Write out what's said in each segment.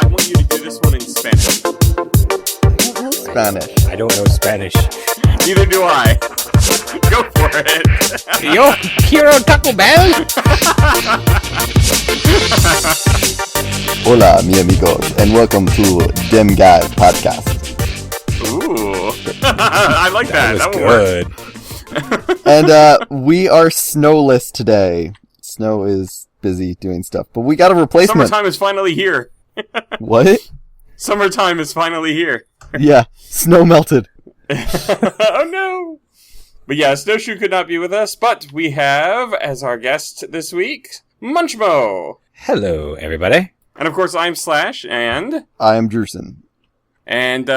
I want you to do this one in Spanish. I don't know Spanish. I don't know Spanish. Neither do I. Go for it. Yo quiero Taco Bell. Hola, mi amigos, and welcome to demguyspodcast. Ooh. I like that. That was good. And we are snowless today. Snow is busy doing stuff, but we got a replacement. Summertime is finally here. What? Summertime is finally here. Yeah, snow melted. Oh no! But yeah, Snowshoe could not be with us, but we have, as our guest this week, Munchmo! Hello, everybody. And of course, I'm Slash, and... I am Drewson. And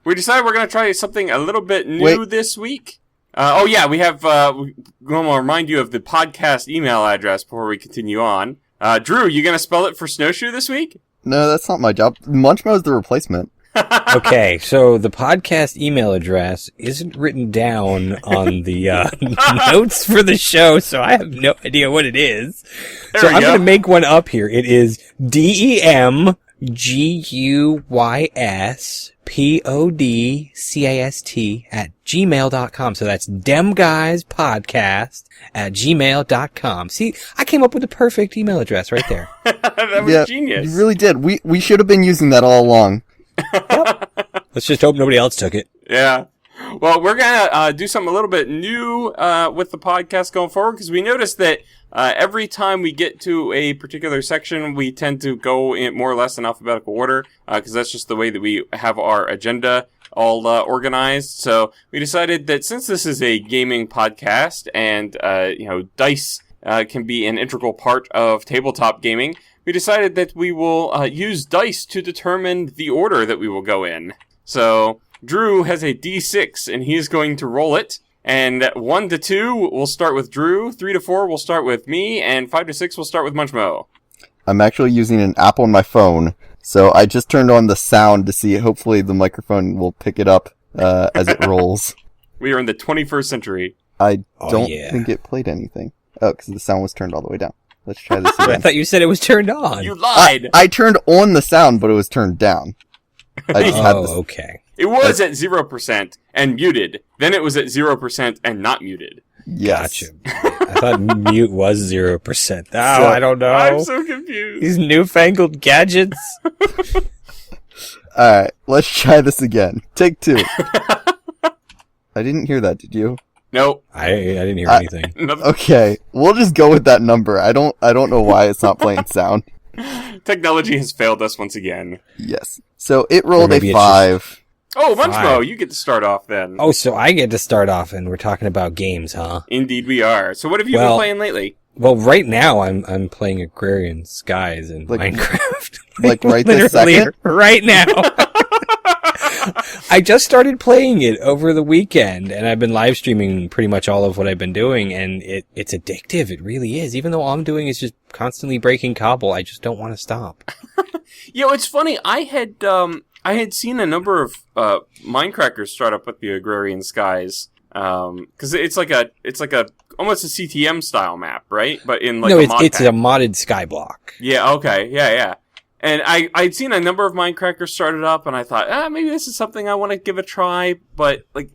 we decided we're going to try something a little bit new this week. We have... we want to remind you of the podcast email address before we continue on. Drew, you going to spell it for Snowshoe this week? No, that's not my job. Munchmo is the replacement. Okay, so the podcast email address isn't written down on the notes for the show, so I have no idea what it is. So I'm going to make one up here. It is demguyspodcast@gmail.com. So that's demguyspodcast@gmail.com. See, I came up with the perfect email address right there. That was genius. You really did. We should have been using that all along. Yep. Let's just hope nobody else took it. Yeah. Well, we're going to do something a little bit new with the podcast going forward, because we noticed that every time we get to a particular section, we tend to go in more or less in alphabetical order, because that's just the way that we have our agenda all organized. So we decided that since this is a gaming podcast and, dice can be an integral part of tabletop gaming, we decided that we will use dice to determine the order that we will go in. So Drew has a D6, and he is going to roll it. And 1 to 2 will start with Drew, 3 to 4 will start with me, and 5 to 6 will start with Munchmo. I'm actually using an app on my phone, so I just turned on the sound to see. Hopefully the microphone will pick it up as it rolls. We are in the 21st century. I don't think it played anything. Oh, because the sound was turned all the way down. Let's try this again. I thought you said it was turned on. You lied! I turned on the sound, but it was turned down. I just had this. Okay. It was at 0% and muted. Then it was at 0% and not muted. Yes. Gotcha. I thought mute was 0%. Oh, I don't know. I'm so confused. These newfangled gadgets. Alright, let's try this again. Take 2. I didn't hear that, did you? Nope. I didn't hear anything. Okay, we'll just go with that number. I don't know why it's not playing sound. Technology has failed us once again. Yes. So it rolled a maybe 5. Oh, Munchmo, 5. you get to start off then. Oh, so I get to start off, and we're talking about games, huh? Indeed we are. So what have you been playing lately? Well, right now I'm playing Agrarian Skies in Minecraft. Like right this Literally, second? right now. I just started playing it over the weekend, and I've been live streaming pretty much all of what I've been doing, and it's addictive. It really is. Even though all I'm doing is just constantly breaking cobble, I just don't want to stop. It's funny. I had seen a number of Minecrafters start up with the Agrarian Skies, because it's like a almost a CTM style map, right? But in like it's a modded skyblock. Yeah. Okay. Yeah. And I'd seen a number of Minecrafters started up, and I thought, maybe this is something I want to give a try. But like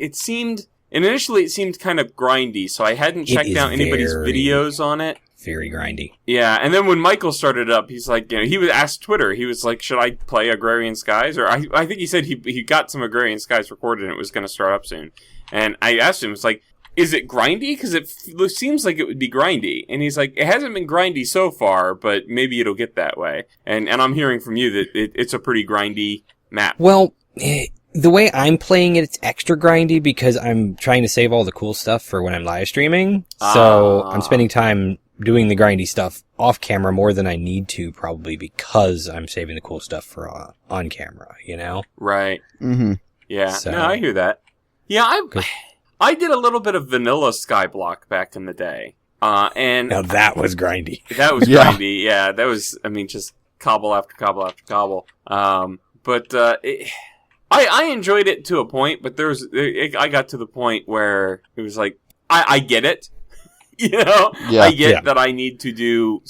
initially it seemed kind of grindy, so I hadn't checked out anybody's videos on it. Very grindy. Yeah, and then when Michael started up, he's like, he was asked Twitter, he was like, should I play Agrarian Skies? Or I think he said he got some Agrarian Skies recorded and it was going to start up soon. And I asked him, it's like, is it grindy? Because it seems like it would be grindy. And he's like, it hasn't been grindy so far, but maybe it'll get that way. And I'm hearing from you that it's a pretty grindy map. Well, the way I'm playing it, it's extra grindy because I'm trying to save all the cool stuff for when I'm live streaming. So I'm spending time doing the grindy stuff off camera more than I need to, probably because I'm saving the cool stuff for on camera, Right. Mm-hmm. Yeah. So, no, I hear that. Yeah, I did a little bit of vanilla skyblock back in the day. And now that was grindy. That was grindy. Yeah, that was, just cobble after cobble after cobble. But I enjoyed it to a point, but I got to the point where it was like, I get it. I get that I need to do,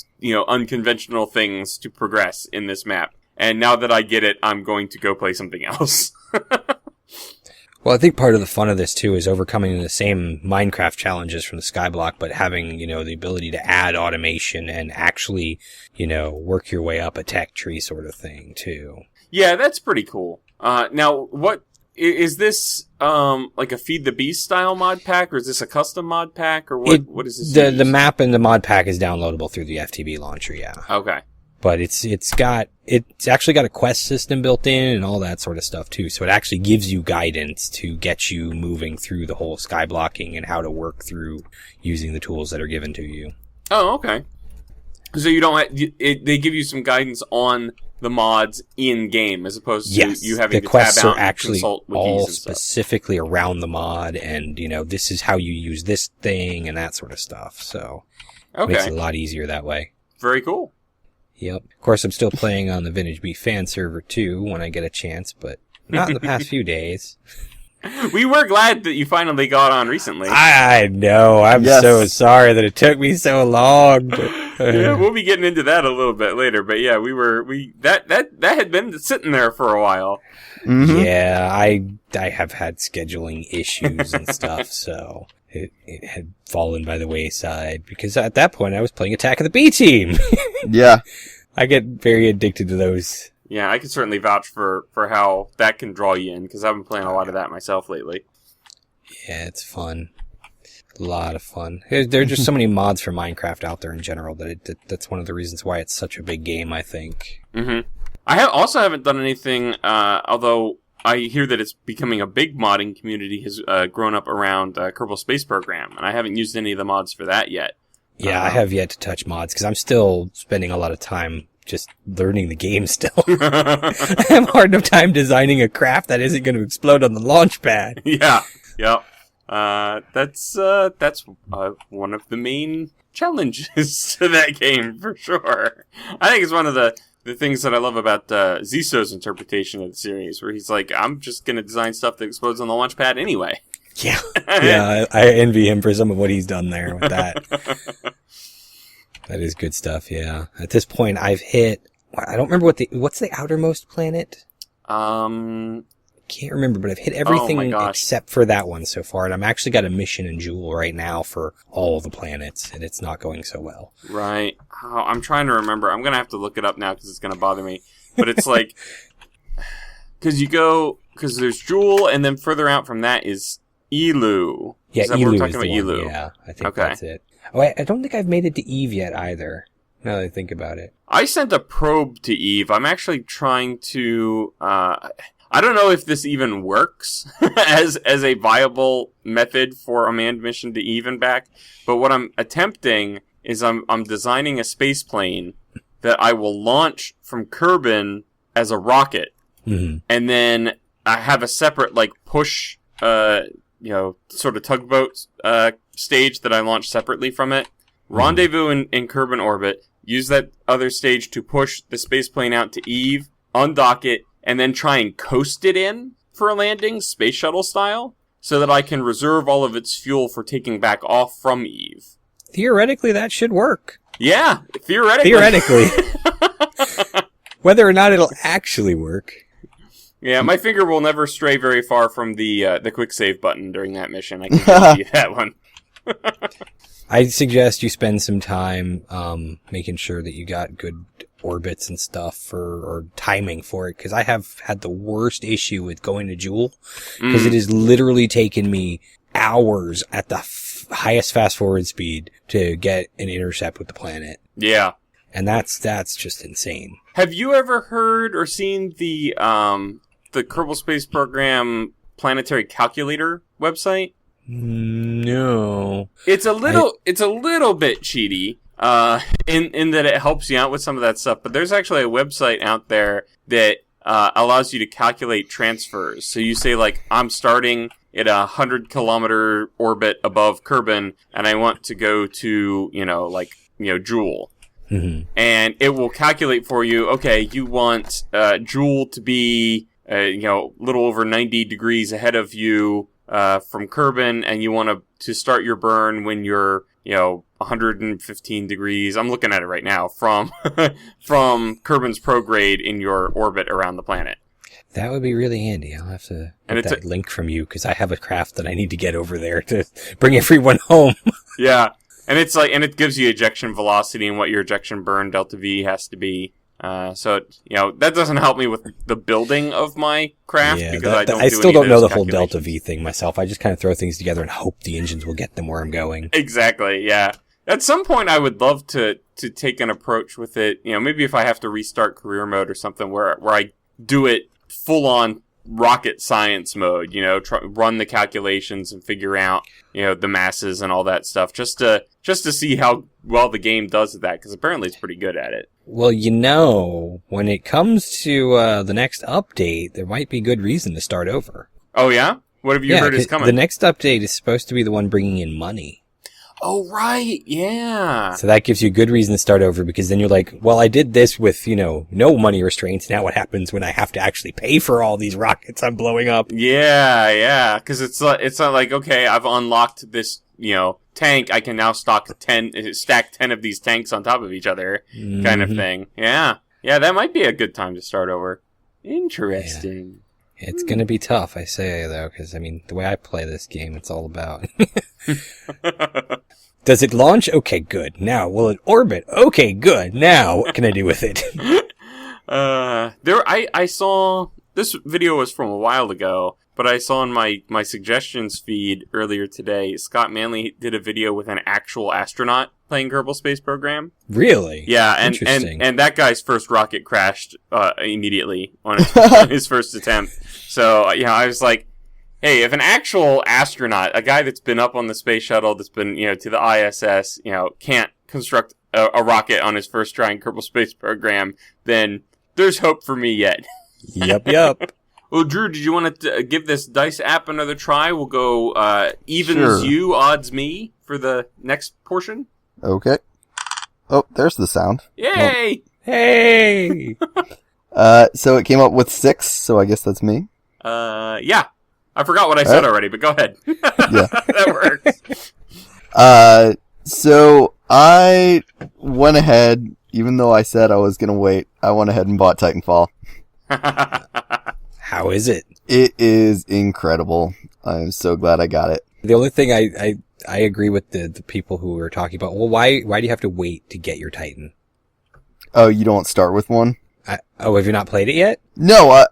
unconventional things to progress in this map. and now that I get it, I'm going to go play something else. Well, I think part of the fun of this, too, is overcoming the same Minecraft challenges from the skyblock, but having, the ability to add automation and actually, work your way up a tech tree sort of thing, too. Yeah, that's pretty cool. Now, what is this, like a Feed the Beast style mod pack, or is this a custom mod pack, or what is this? The map and the mod pack is downloadable through the FTB launcher, yeah. Okay. But it's actually got a quest system built in and all that sort of stuff too. So it actually gives you guidance to get you moving through the whole skyblocking and how to work through using the tools that are given to you. Oh, okay. So you don't they give you some guidance on the mods in game as opposed to you having to tab out and consult wikis all and stuff. Specifically around the mod, and this is how you use this thing and that sort of stuff. So it makes it a lot easier that way. Very cool. Yep. Of course, I'm still playing on the Vintage Beef fan server too when I get a chance, but not in the past few days. We were glad that you finally got on recently. I know. I'm so sorry that it took me so long. Yeah, we'll be getting into that a little bit later, but yeah, that had been sitting there for a while. Mm-hmm. Yeah, I have had scheduling issues and stuff, so it had fallen by the wayside because at that point I was playing Attack of the B Team. Yeah. I get very addicted to those. Yeah, I can certainly vouch for how that can draw you in, because I've been playing a lot of that myself lately. Yeah, it's fun. A lot of fun. There are just so many mods for Minecraft out there in general that's one of the reasons why it's such a big game, I think. Mm-hmm. I also haven't done anything, although I hear that it's becoming a big modding community has grown up around Kerbal Space Program, and I haven't used any of the mods for that yet. Yeah, I have yet to touch mods, because I'm still spending a lot of time just learning the game still. I have a hard enough time designing a craft that isn't going to explode on the launch pad. Yeah, yep. That's one of the main challenges to that game, for sure. I think it's one of the things that I love about Ziso's interpretation of the series, where he's like, I'm just going to design stuff that explodes on the launch pad anyway. Yeah, yeah, I envy him for some of what he's done there with that. That is good stuff, yeah. At this point, I've hit... I don't remember what's the outermost planet? Can't remember, but I've hit everything except for that one so far, and I'm actually got a mission in Jewel right now for all the planets, and it's not going so well. Right. Oh, I'm trying to remember. I'm going to have to look it up now because it's going to bother me. But it's like... Because there's Jewel, and then further out from that is Elu. Yeah, is that Elu what we're talking is about? the one. Elu. Yeah, I think that's it. Oh, I don't think I've made it to Eve yet either, now that I think about it. I sent a probe to Eve. I'm actually trying to... I don't know if this even works as a viable method for a manned mission to Eve and back, but what I'm attempting is I'm designing a space plane that I will launch from Kerbin as a rocket, and then I have a separate push, sort of tugboat stage that I launch separately from it. Rendezvous in Kerbin orbit. Use that other stage to push the space plane out to Eve, undock it, and then try and coast it in for a landing, space shuttle style, so that I can reserve all of its fuel for taking back off from Eve. Theoretically, that should work. Yeah, theoretically. Whether or not it'll actually work. Yeah, my finger will never stray very far from the quick save button during that mission. I can guarantee you that one. I'd suggest you spend some time making sure that you got good orbits and stuff or timing for it, because I have had the worst issue with going to Jewel, because it has literally taken me hours at the highest fast forward speed to get an intercept with the planet. Yeah. And that's just insane. Have you ever heard or seen the Kerbal Space Program planetary calculator website? No. It's a little bit cheaty, in that it helps you out with some of that stuff, but there's actually a website out there that allows you to calculate transfers. So you say, I'm starting at 100-kilometer orbit above Kerbin, and I want to go to, Jewel. And it will calculate for you, okay, you want Jewel to be, a little over 90 degrees ahead of you from Kerbin, and you want to start your burn when you're, 115 degrees. I'm looking at it right now from Kerbin's prograde in your orbit around the planet. That would be really handy. I'll have to get that link from you because I have a craft that I need to get over there to bring everyone home. Yeah, and it gives you ejection velocity and what your ejection burn delta V has to be. So that doesn't help me with the building of my craft because I still don't know the whole delta V thing myself. I just kind of throw things together and hope the engines will get them where I'm going. Exactly. Yeah. At some point, I would love to take an approach with it. Maybe if I have to restart career mode or something where I do it full on rocket science mode, run the calculations and figure out, the masses and all that stuff just to see how well the game does at that, because apparently it's pretty good at it. Well, when it comes to the next update, there might be good reason to start over. Oh, yeah? What have you heard is coming? The next update is supposed to be the one bringing in money. Oh, right, yeah. So that gives you a good reason to start over, because then you're like, well, I did this with, no money restraints. Now what happens when I have to actually pay for all these rockets I'm blowing up? Yeah, because it's not like, okay, I've unlocked this, tank. I can now stack 10 of these tanks on top of each other, kind of thing. Yeah, that might be a good time to start over. Interesting. Yeah. It's going to be tough, I say, though, because, the way I play this game, it's all about... Does it launch? Okay, good. Now, will it orbit? Okay, good. Now, what can I do with it? I saw... This video was from a while ago, but I saw in my suggestions feed earlier today, Scott Manley did a video with an actual astronaut playing Kerbal Space Program. Really? Yeah, and that guy's first rocket crashed immediately on his first attempt. So, I was like, hey, if an actual astronaut, a guy that's been up on the space shuttle, that's been, to the ISS, can't construct a rocket on his first try in Kerbal Space Program, then there's hope for me yet. Yep. Well, Drew, did you want to give this dice app another try? We'll go evens you, odds me for the next portion. Okay. Oh, there's the sound. Yay! Oh. Hey! So it came up with 6, so I guess that's me. Yeah. I forgot what I said already, but go ahead. Yeah. That works. So I went ahead, even though I said I was going to wait, I went ahead and bought Titanfall. How is it? It is incredible. I'm so glad I got it. The only thing I agree with the people who were talking about, well, why do you have to wait to get your Titan? Oh, you don't start with one? Have you not played it yet? No,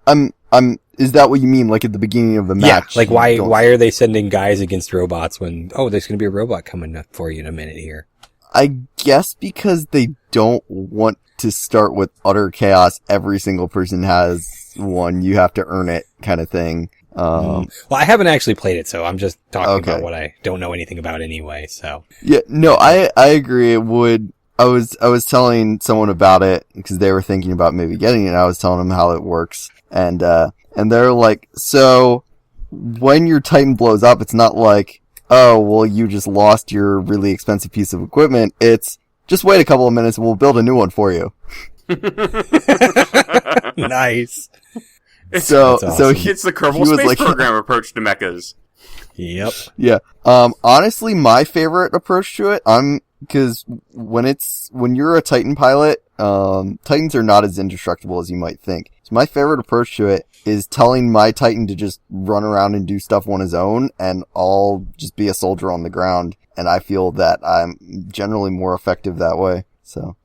is that what you mean, like at the beginning of the match? Yeah, like why are they sending guys against robots when, there's going to be a robot coming up for you in a minute here? I guess because they don't want to start with utter chaos. Every single person has one. You have to earn it kind of thing. Well, I haven't actually played it, so I'm just talking about what I don't know anything about anyway, so. Yeah, no, I agree. It would, I was telling someone about it because they were thinking about maybe getting it. I was telling them how it works. And they're like, so when your Titan blows up, it's not like, oh, well, you just lost your really expensive piece of equipment. It's just wait a couple of minutes and we'll build a new one for you. Nice. It's the Kerbal Space Program approach to mechas. Yep. Yeah. Honestly, my favorite approach to it, because when you're a Titan pilot, Titans are not as indestructible as you might think. So my favorite approach to it is telling my Titan to just run around and do stuff on his own, and I'll just be a soldier on the ground. And I feel that I'm generally more effective that way. So.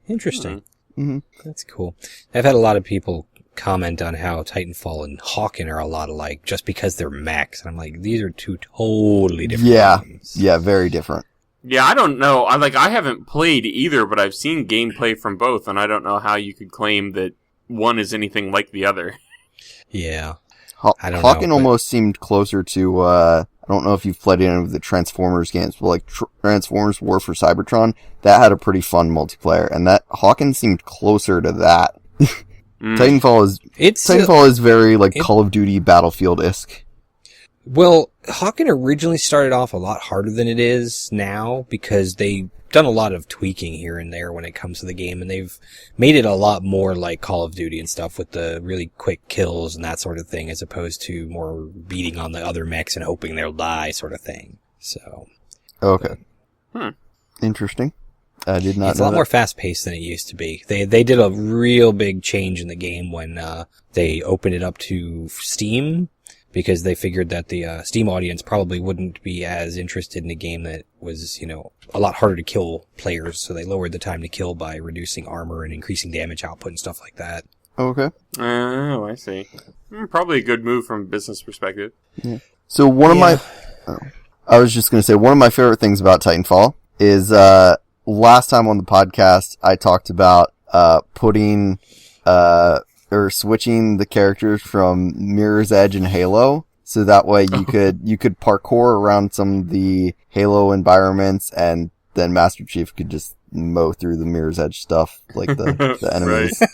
Interesting. Mm-hmm. That's cool. I've had a lot of people comment on how Titanfall and Hawken are a lot alike just because they're mechs. And I'm like, these are two totally different games. Yeah, very different. Yeah, I don't know. I haven't played either, but I've seen gameplay from both, and I don't know how you could claim that one is anything like the other. Yeah. Hawken almost seemed closer to, I don't know if you've played any of the Transformers games, but like Transformers War for Cybertron, that had a pretty fun multiplayer, and that Hawken seemed closer to that. Titanfall is very like Call of Duty Battlefield-esque. Well, Hawken originally started off a lot harder than it is now because they've done a lot of tweaking here and there when it comes to the game, and they've made it a lot more like Call of Duty and stuff with the really quick kills and that sort of thing, as opposed to more beating on the other mechs and hoping they'll die sort of thing. So. Okay. Interesting. I did not It's know a lot that. more fast-paced than it used to be. They did a real big change in the game when they opened it up to Steam, because they figured that the Steam audience probably wouldn't be as interested in a game that was, a lot harder to kill players, so they lowered the time to kill by reducing armor and increasing damage output and stuff like that. Okay. Oh, I see. Probably a good move from a business perspective. Yeah. So I was just going to say, one of my favorite things about Titanfall is, last time on the podcast, I talked about, putting, or switching the characters from Mirror's Edge and Halo. So that way you could parkour around some of the Halo environments, and then Master Chief could just mow through the Mirror's Edge stuff, like the enemies. Right.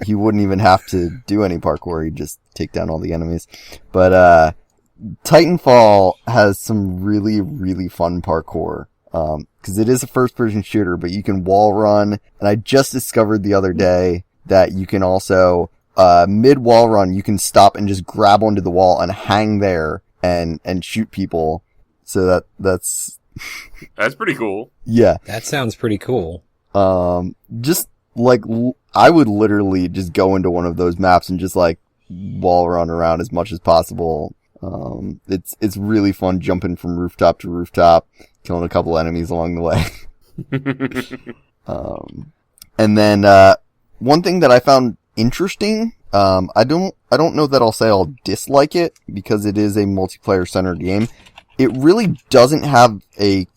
He wouldn't even have to do any parkour. He'd just take down all the enemies. But, Titanfall has some really, really fun parkour. Cause it is a first person shooter, but you can wall run. And I just discovered the other day that you can also, mid wall run, you can stop and just grab onto the wall and hang there and shoot people. So that's pretty cool. Yeah. That sounds pretty cool. Just like, I would literally just go into one of those maps and just like wall run around as much as possible. It's really fun jumping from rooftop to rooftop, killing a couple enemies along the way. And then, one thing that I found interesting, I don't know that I'll say I'll dislike it, because it is a multiplayer centered game. It really doesn't have it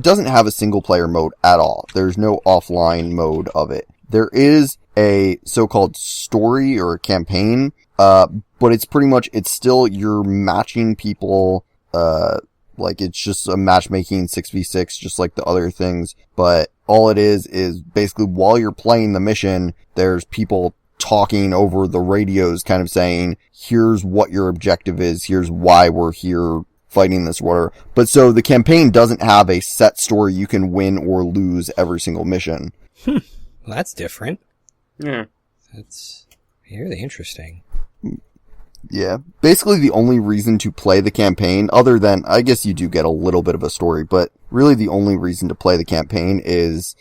doesn't have a single player mode at all. There's no offline mode of it. There is a so-called story or a campaign, but it's still, you're matching people, like it's just a matchmaking 6v6, just like the other things. But all it is basically while you're playing the mission, there's people talking over the radios kind of saying, here's what your objective is, here's why we're here fighting this water. But so the campaign doesn't have a set story you can win or lose every single mission. Well, that's different. Yeah. That's really interesting. Yeah. Basically the only reason to play the campaign, other than, I guess you do get a little bit of a story, but really the only reason to play the campaign is,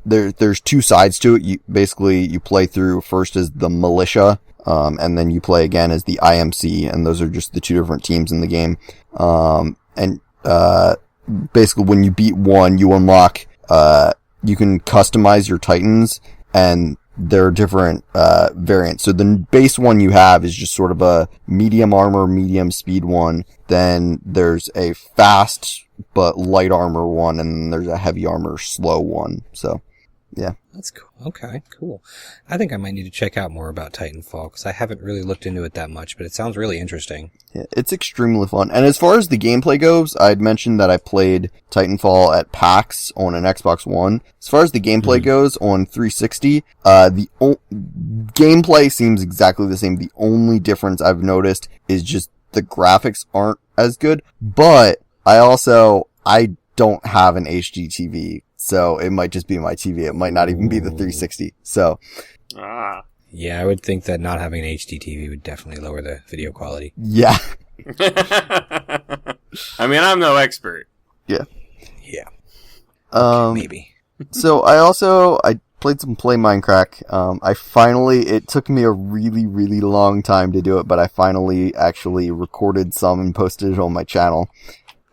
there's two sides to it. You play through first as the militia, and then you play again as the IMC, and those are just the two different teams in the game. Basically when you beat one, you unlock, you can customize your Titans, and there are different, variants. So the base one you have is just sort of a medium armor, medium speed one. Then there's a fast but light armor one, and then there's a heavy armor slow one. So, yeah. That's cool. Okay, cool. I think I might need to check out more about Titanfall, because I haven't really looked into it that much, but it sounds really interesting. Yeah, it's extremely fun. And as far as the gameplay goes, I'd mentioned that I played Titanfall at PAX on an Xbox One. As far as the gameplay goes on 360, gameplay seems exactly the same. The only difference I've noticed is just the graphics aren't as good, but I don't have an HD TV. So it might just be my TV. It might not even be the 360. So. Yeah, I would think that not having an HD TV would definitely lower the video quality. Yeah. I mean, I'm no expert. Yeah. Yeah. Okay, maybe. So I played some PlayMindcrack. It took me a really, really long time to do it, but I finally actually recorded some and posted it on my channel.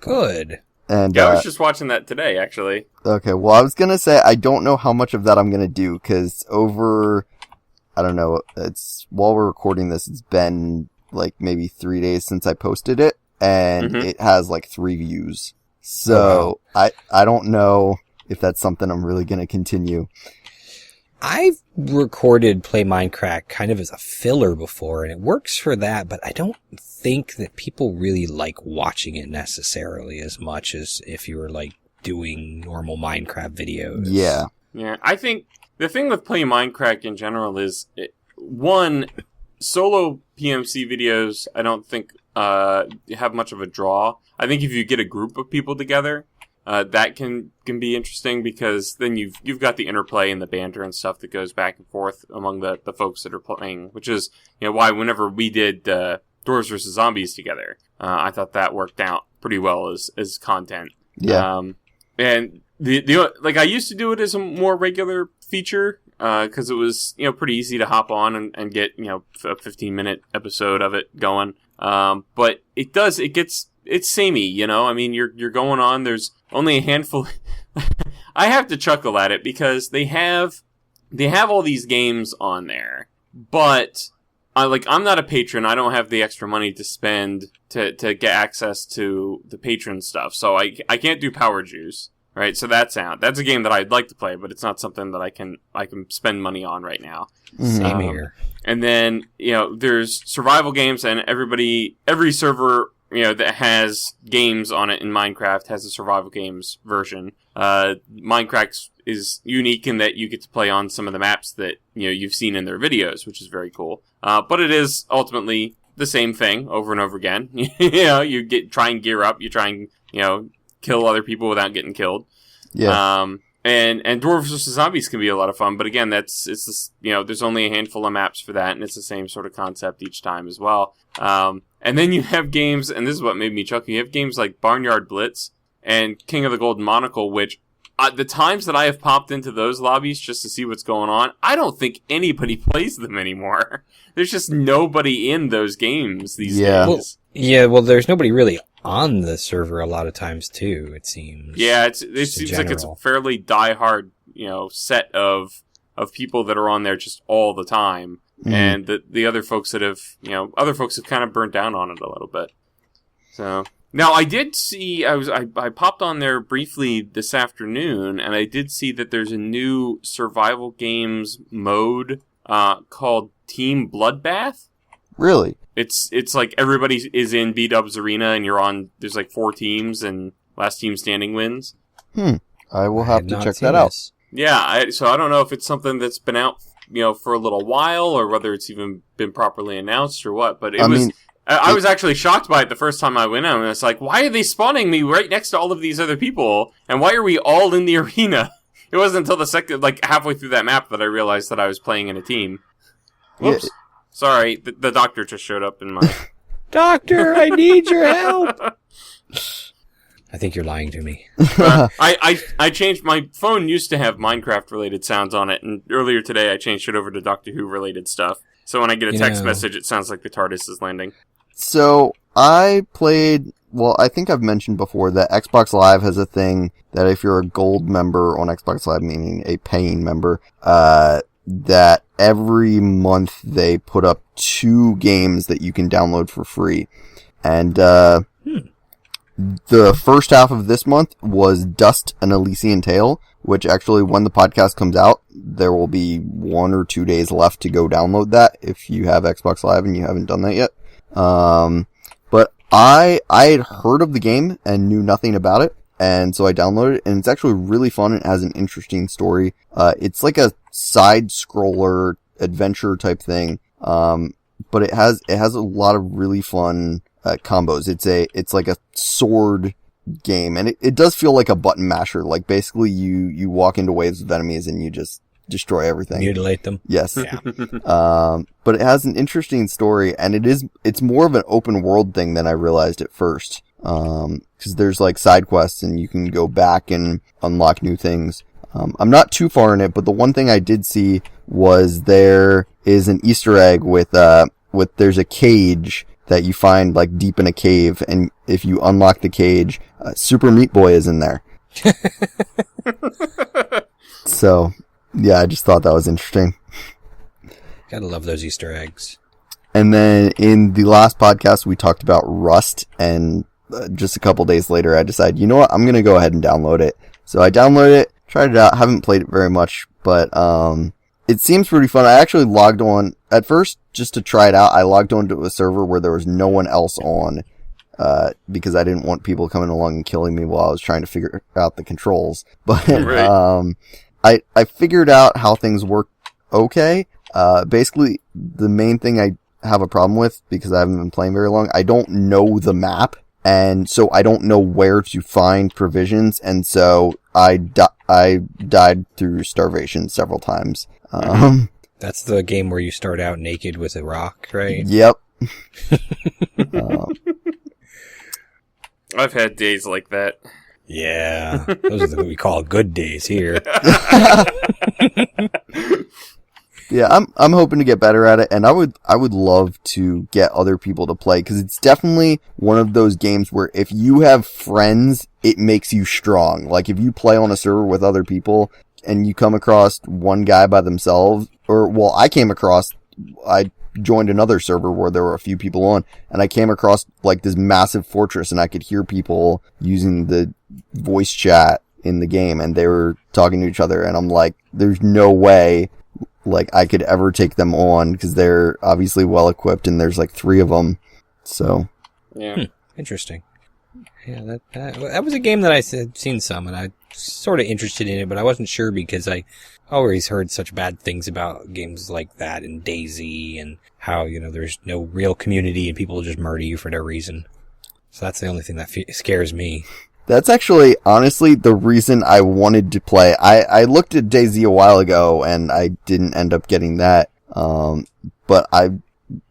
Good. And, yeah, I was just watching that today, actually. Okay, well, I was gonna say, I don't know how much of that I'm gonna do, cause I don't know, while we're recording this, it's been, like, maybe 3 days since I posted it, and it has, like, 3 views. So, I don't know if that's something I'm really gonna continue. I've recorded PlayMindcrack kind of as a filler before, and it works for that, but I don't think that people really like watching it necessarily as much as if you were, like, doing normal Minecraft videos. Yeah. Yeah, I think the thing with PlayMindcrack in general is, one, solo PMC videos I don't think have much of a draw. I think if you get a group of people together, that can be interesting, because then you've got the interplay and the banter and stuff that goes back and forth among the folks that are playing, which is, why whenever we did Dwarves vs. Zombies together, I thought that worked out pretty well as content. Yeah. And like I used to do it as a more regular feature, because it was, pretty easy to hop on and get, a 15-minute episode of it going. But it's samey, I mean, you're going on, there's only a handful. I have to chuckle at it because they have all these games on there, but I'm not a patron. I don't have the extra money to spend to get access to the patron stuff. So I can't do Power Juice, right? So that's out. That's a game that I'd like to play, but it's not something that I can spend money on right now. Same here. And then, there's survival games, and every server, that has games on it in Minecraft has a survival games version. Minecraft is unique in that you get to play on some of the maps that, you've seen in their videos, which is very cool. But it is ultimately the same thing over and over again. You try and gear up, you try and, kill other people without getting killed. Yeah. And Dwarves vs. Zombies can be a lot of fun, but again, there's only a handful of maps for that, and it's the same sort of concept each time as well. And then you have games, and this is what made me chuckle, you have games like Barnyard Blitz and King of the Golden Monocle, which, the times that I have popped into those lobbies just to see what's going on, I don't think anybody plays them anymore. There's just nobody in those games these days. Well, there's nobody really on the server a lot of times too, it seems. Yeah, it seems like it's a fairly diehard, set of people that are on there just all the time. Mm. And the other folks that have, other folks have kind of burnt down on it a little bit. So, now I did see, I popped on there briefly this afternoon, and I did see that there's a new survival games mode, called Team Bloodbath. Really? It's like everybody is in B-Dub's arena, and there's like 4 teams, and last team standing wins. I will have to check that out. Yeah, so I don't know if it's something that's been out, for a little while, or whether it's even been properly announced or what, but I was actually shocked by it the first time I went out, and it's like, why are they spawning me right next to all of these other people, and why are we all in the arena? It wasn't until halfway through that map that I realized that I was playing in a team. Whoops. Yeah. Sorry, the doctor just showed up in my... Doctor, I need your help! I think you're lying to me. I changed... My phone used to have Minecraft-related sounds on it, and earlier today I changed it over to Doctor Who-related stuff. So when I get a text message, it sounds like the TARDIS is landing. So, I played... Well, I think I've mentioned before that Xbox Live has a thing that if you're a gold member on Xbox Live, meaning a paying member, that every month they put up 2 games that you can download for free. And the first half of this month was Dust: An Elysian Tale, which actually, when the podcast comes out, there will be 1 or 2 days left to go download that if you have Xbox Live and you haven't done that yet. But I had heard of the game and knew nothing about it, and so I downloaded it, and it's actually really fun. It has an interesting story. It's like a side-scroller adventure type thing, but it has a lot of really fun combos. It's like a sword game, and it does feel like a button masher. Like, basically you walk into waves of enemies and you just destroy everything. Mutilate them. Yes. Yeah. But it has an interesting story, and it's more of an open world thing than I realized at first. 'Cause there's like side quests and you can go back and unlock new things. I'm not too far in it, but the one thing I did see was there is an Easter egg with there's a cage that you find like deep in a cave, and if you unlock the cage, Super Meat Boy is in there. So, yeah, I just thought that was interesting. Gotta love those Easter eggs. And then in the last podcast, we talked about Rust, and just a couple days later, I decided, you know what, I'm going to go ahead and download it. So I downloaded it, tried it out, haven't played it very much, but it seems pretty fun. I actually logged on, at first, just to try it out, I logged on to a server where there was no one else on, because I didn't want people coming along and killing me while I was trying to figure out the controls. But right. I figured out how things work okay. Basically, the main thing I have a problem with, because I haven't been playing very long, I don't know the map, and so I don't know where to find provisions, and so I died through starvation several times. That's the game where you start out naked with a rock, right? Yep. I've had days like that. Yeah, those are what we call good days here. Yeah, I'm hoping to get better at it, and I would love to get other people to play, because it's definitely one of those games where if you have friends, it makes you strong. Like, if you play on a server with other people, and you come across one guy by themselves, I joined another server where there were a few people on, and I came across, like, this massive fortress, and I could hear people using the voice chat in the game, and they were talking to each other, and I'm like, there's no way, like, I could ever take them on, because they're obviously well equipped, and there's like 3 of them. So yeah, interesting. Yeah, that was a game that I had seen some, and I sort of interested in it, but I wasn't sure because I always heard such bad things about games like that and DayZ, and how, there's no real community and people just murder you for no reason. So that's the only thing that scares me. that's actually, honestly, the reason I wanted to play. I looked at DayZ a while ago, and I didn't end up getting that. But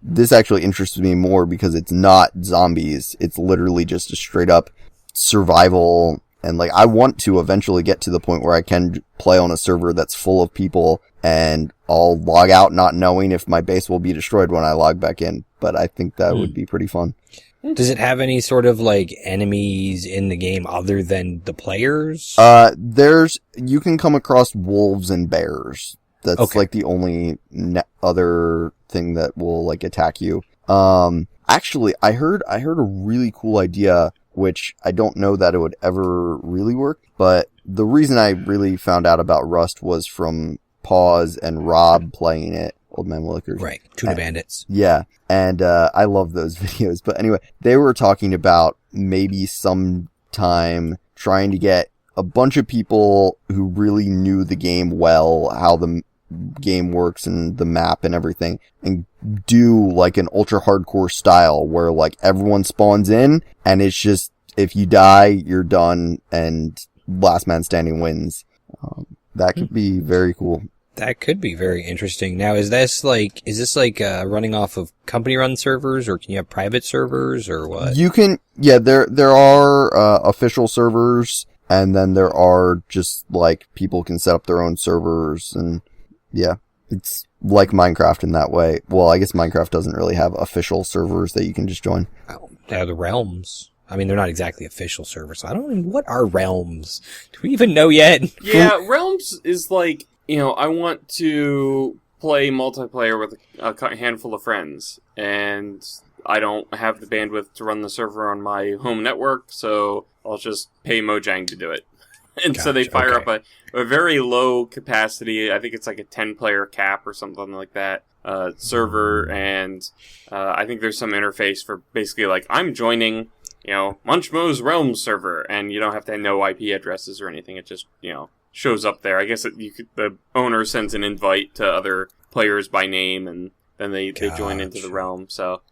this actually interests me more because it's not zombies. It's literally just a straight up survival. And, like, I want to eventually get to the point where I can play on a server that's full of people, and I'll log out not knowing if my base will be destroyed when I log back in. But I think that would be pretty fun. Does it have any sort of, like, enemies in the game other than the players? You can come across wolves and bears. That's Okay. like the only other thing that will, like, attack you. Actually, I heard a really cool idea, which I don't know that it would ever really work, but the reason I really found out about Rust was from Paws and Rob playing it. Old Man Willikers. Right. Tuna Bandits. Yeah. And, I love those videos. But anyway, they were talking about maybe sometime trying to get a bunch of people who really knew the game well, how the game works and the map and everything, and do like an ultra hardcore style where, like, everyone spawns in and it's just, if you die, you're done, and last man standing wins. That could be very cool. That could be very interesting. Now, is this like running off of company-run servers, or can you have private servers, or what? You can, yeah, there are, official servers, and then there are just, like, people can set up their own servers, and yeah, it's like Minecraft in that way. Well, I guess Minecraft doesn't really have official servers that you can just join. Oh, they're the realms. I mean, they're not exactly official servers, so I don't even, what are realms? Do we even know yet? Yeah, Realms is like, I want to play multiplayer with a handful of friends, and I don't have the bandwidth to run the server on my home network, so I'll just pay Mojang to do it. And so they fire up a very low capacity, I think it's like a 10-player cap or something like that, server, and I think there's some interface for basically, like, I'm joining, Munchmo's Realms server, and you don't have to know IP addresses or anything, it just, shows up there. I guess the owner sends an invite to other players by name, and then they join into the realm. So,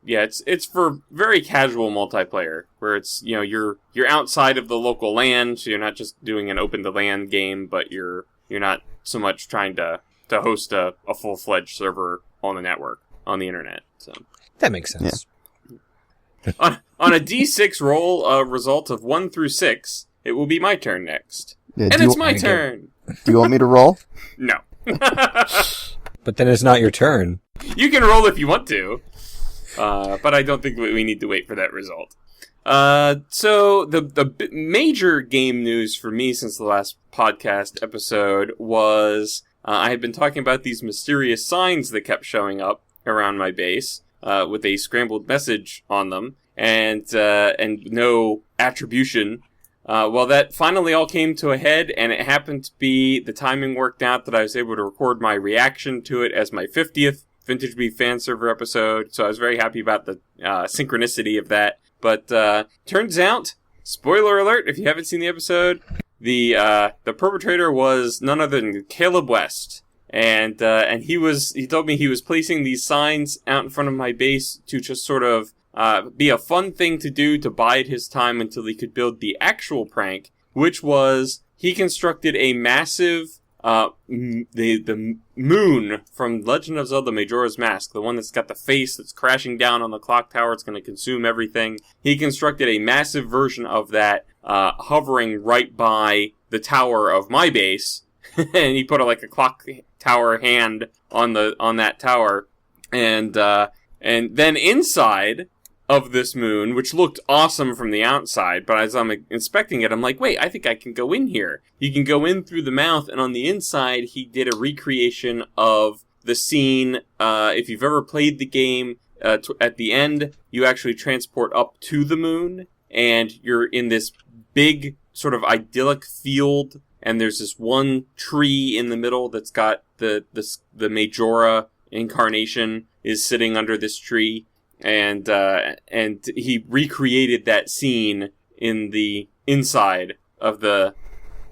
yeah, it's for very casual multiplayer where it's you're outside of the local LAN, so you're not just doing an open to LAN game, but you're not so much trying to host a full-fledged server on the network on the internet. So that makes sense. Yeah. on a D6 roll result of 1 through 6, it will be my turn next. Yeah, and it's my turn. Do you want me to roll? No. But then it's not your turn. You can roll if you want to. But I don't think we need to wait for that result. So the major game news for me since the last podcast episode was I had been talking about these mysterious signs that kept showing up around my base with a scrambled message on them and no attribution. Well, that finally all came to a head, and it happened to be the timing worked out that I was able to record my reaction to it as my 50th Vintage Beef fan server episode, so I was very happy about the synchronicity of that. But turns out, spoiler alert, if you haven't seen the episode, the perpetrator was none other than Caleb West, and he told me he was placing these signs out in front of my base to just sort of be a fun thing to do to bide his time until he could build the actual prank, which was he constructed a massive the moon from Legend of Zelda Majora's Mask, the one that's got the face that's crashing down on the clock tower. It's going to consume everything. He constructed a massive version of that, hovering right by the tower of my base, and he put a clock tower hand on that tower, and then inside of this moon, which looked awesome from the outside, but as I'm inspecting it, I'm like, wait, I think I can go in here. You can go in through the mouth, and on the inside, he did a recreation of the scene. If you've ever played the game, at the end, you actually transport up to the moon, and you're in this big sort of idyllic field, and there's this one tree in the middle that's got the Majora incarnation is sitting under this tree. And he recreated that scene in the inside of the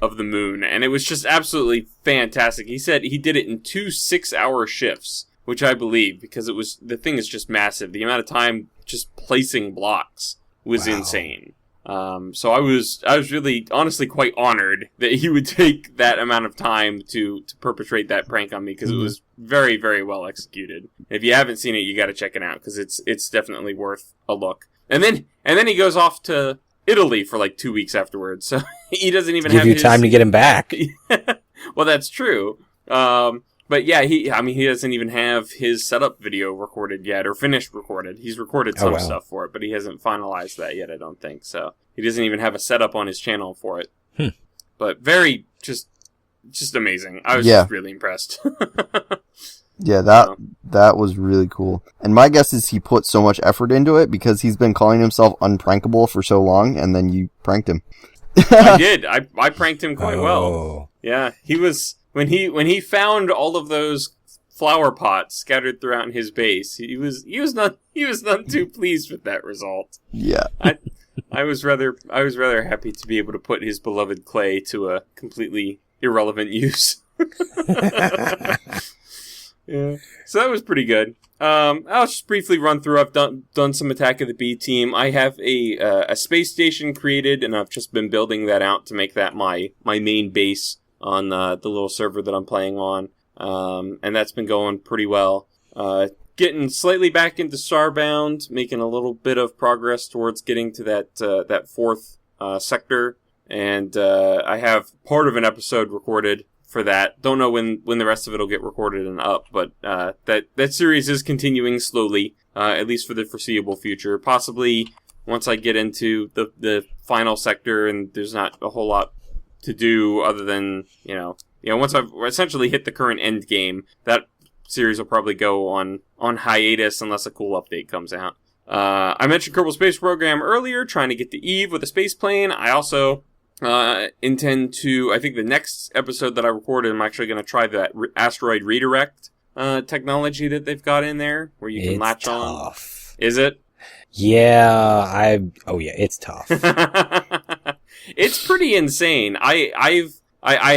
moon, and it was just absolutely fantastic. He said he did it in 2 6-hour shifts, which I believe, because the thing is just massive. The amount of time just placing blocks was insane. So I was really, honestly, quite honored that he would take that amount of time to perpetrate that prank on me, because it was very, very well executed. If you haven't seen it, you got to check it out, because it's definitely worth a look. And then he goes off to Italy for 2 weeks afterwards, so he doesn't even have time to get him back. Well, that's true. But yeah, he doesn't even have his setup video recorded yet, or finished recorded. He's recorded some stuff for it, but he hasn't finalized that yet, I don't think. So he doesn't even have a setup on his channel for it. But very, just amazing. I was just really impressed. Yeah, that was really cool. And my guess is he put so much effort into it because he's been calling himself unprankable for so long, and then you pranked him. I did. I pranked him quite well. Yeah, he was... When he found all of those flower pots scattered throughout his base, he was not too pleased with that result. Yeah. I was rather happy to be able to put his beloved clay to a completely irrelevant use. Yeah. So that was pretty good. I'll just briefly run through. I've done some Attack of the B Team. I have a space station created, and I've just been building that out to make that my main base on the little server that I'm playing on, and that's been going pretty well. Getting slightly back into Starbound, making a little bit of progress towards getting to that fourth sector, and I have part of an episode recorded for that. Don't know when the rest of it will get recorded and up, but that series is continuing slowly, at least for the foreseeable future. Possibly once I get into the final sector and there's not a whole lot to do other than, once I've essentially hit the current end game, that series will probably go on hiatus unless a cool update comes out. I mentioned Kerbal Space Program earlier, trying to get to Eve with a space plane. I also intend to, I think the next episode that I recorded, I'm actually going to try that asteroid redirect technology that they've got in there, where you can latch on. Is it? Yeah, it's tough. It's pretty insane. I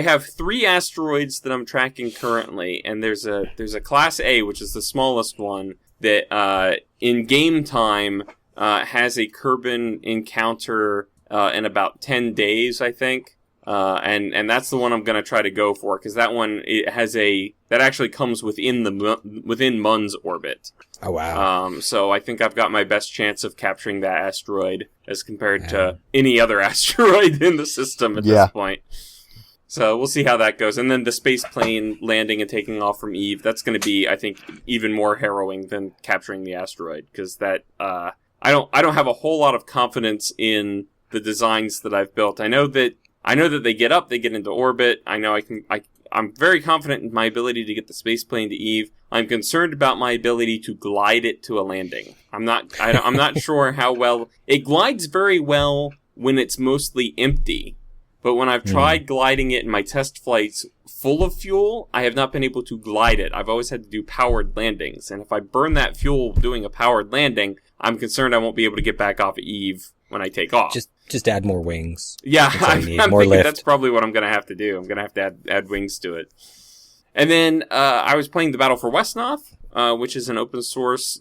have 3 asteroids that I'm tracking currently, and there's a Class A, which is the smallest one, that in game time has a Kerbal encounter in about 10 days, I think. And that's the one I'm going to try to go for, because that one that actually comes within Mun's orbit. Oh, wow. So I think I've got my best chance of capturing that asteroid as compared to any other asteroid in the system at this point. So we'll see how that goes. And then the space plane landing and taking off from Eve, that's going to be, I think, even more harrowing than capturing the asteroid, because that I don't have a whole lot of confidence in the designs that I've built. I know that they get up, they get into orbit. I know I'm very confident in my ability to get the space plane to Eve. I'm concerned about my ability to glide it to a landing. I'm not sure how well it glides. Very well when it's mostly empty, but when I've tried gliding it in my test flights full of fuel, I have not been able to glide it. I've always had to do powered landings, and if I burn that fuel doing a powered landing, I'm concerned I won't be able to get back off of Eve when I take off. Just add more wings. Yeah, I'm more thinking lift. That's probably what I'm going to have to do. I'm going to have to add wings to it. And then I was playing the Battle for Westnoth, which is an open source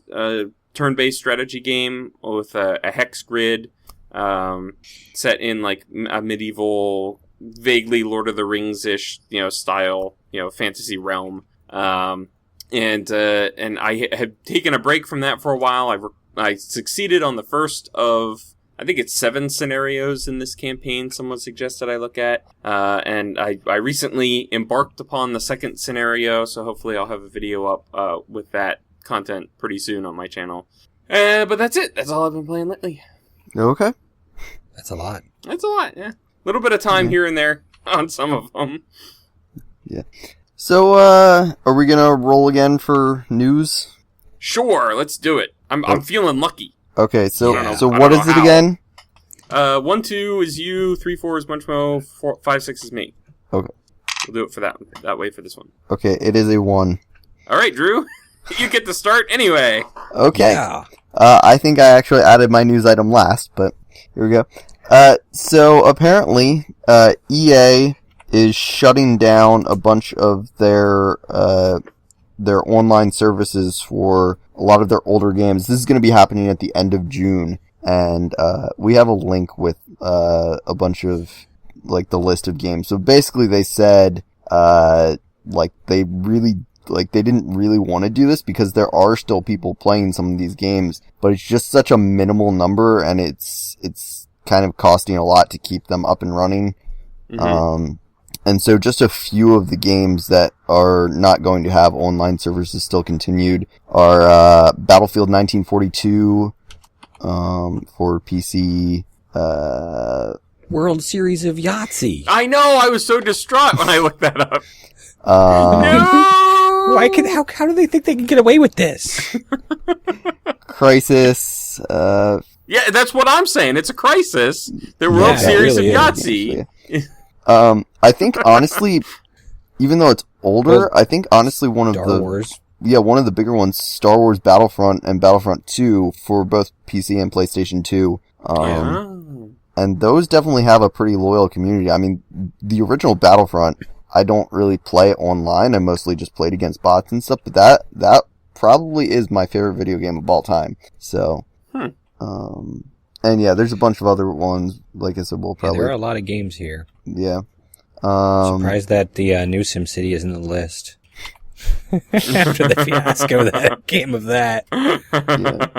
turn-based strategy game with a hex grid set in like a medieval vaguely Lord of the Rings-ish, style, fantasy realm. And I had taken a break from that for a while. I succeeded on the first of, I think it's 7 scenarios in this campaign someone suggested I look at. And I recently embarked upon the second scenario, so hopefully I'll have a video up with that content pretty soon on my channel. But that's it. That's all I've been playing lately. Okay. That's a lot. That's a lot, yeah. A little bit of time here and there on some of them. Yeah. So, are we gonna roll again for news? Sure, let's do it. I'm feeling lucky. Okay, so Yeah. so I what don't is know it how. again? 1, 2 is you, 3, 4 is Munchmo, 4, 5, 6 is me. Okay. We'll do it for that way for this one. Okay, it is a 1. All right, Drew, you get to start anyway. Okay. Yeah. I think I actually added my news item last, but here we go. So apparently, EA is shutting down a bunch of their online services for a lot of their older games. This is going to be happening at the end of June, and we have a link with a bunch of like the list of games. So basically, they said they didn't really want to do this because there are still people playing some of these games, but it's just such a minimal number, and it's kind of costing a lot to keep them up and running. Mm-hmm. And so just a few of the games that are not going to have online services still continued are Battlefield 1942 for PC. World Series of Yahtzee. I know, I was so distraught when I looked that up. No! Why how do they think they can get away with this? Crisis. Yeah, that's what I'm saying. It's a crisis. The World Yeah, Series really of is. Yahtzee. I think honestly, even though it's older, I think honestly one of Star Wars. one of the bigger ones, Star Wars Battlefront and Battlefront 2 for both PC and PlayStation 2. And those definitely have a pretty loyal community. I mean, the original Battlefront, I don't really play online. I mostly just played against bots and stuff, but that probably is my favorite video game of all time. So, and yeah, there's a bunch of other ones. Like I said, we'll probably... there are a lot of games here. Yeah. Surprised that the new SimCity isn't on the list. After the fiasco that came of that. Yeah.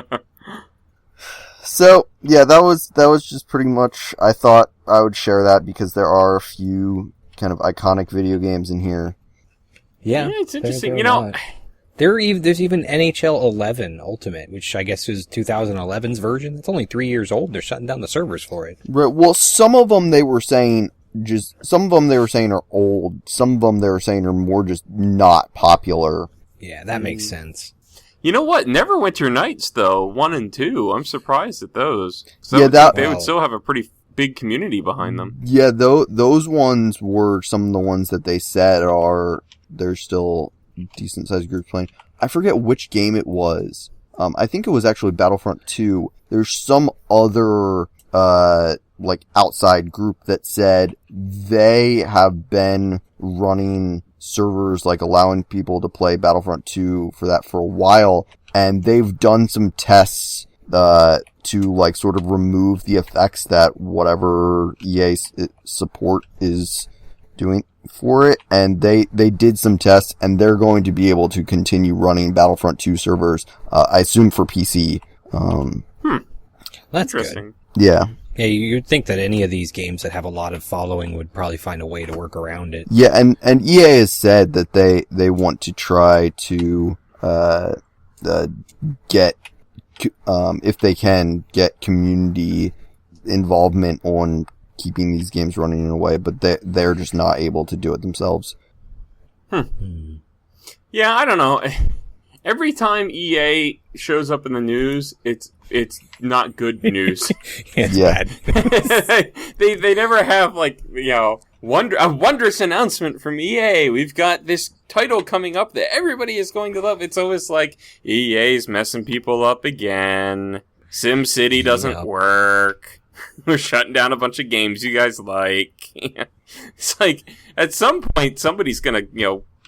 So, yeah, that was just pretty much, I thought I would share that because there are a few kind of iconic video games in here. Yeah, it's interesting. there are a lot. There's even NHL 11 Ultimate, which I guess is 2011's version. It's only 3 years old. They're shutting down the servers for it. Right, well, some of them they were saying are old. Some of them they were saying are more just not popular. Yeah, that makes sense. You know what? Neverwinter Nights, though, 1 and 2, I'm surprised at those. So Yeah, they would still have a pretty big community behind them. Yeah, those ones were some of the ones that they said there's still decent sized groups playing. I forget which game it was. I think it was actually Battlefront 2. There's some other, outside group that said they have been running servers, allowing people to play Battlefront 2 for a while, and they've done some tests, to, sort of remove the effects that whatever EA support is doing for it, and they did some tests, and they're going to be able to continue running Battlefront 2 servers, I assume for PC. That's Interesting. good. Yeah. Yeah, you'd think that any of these games that have a lot of following would probably find a way to work around it. Yeah, and EA has said that they want to try to, get, if they can, get community involvement on keeping these games running in a way, but they're just not able to do it themselves. Yeah, I don't know. Every time EA shows up in the news, it's not good news. It's Yeah. bad. they never have a wondrous announcement from EA. We've got this title coming up that everybody is going to love. It's always like EA's messing people up again. SimCity doesn't work. We're shutting down a bunch of games you guys like. It's like at some point somebody's gonna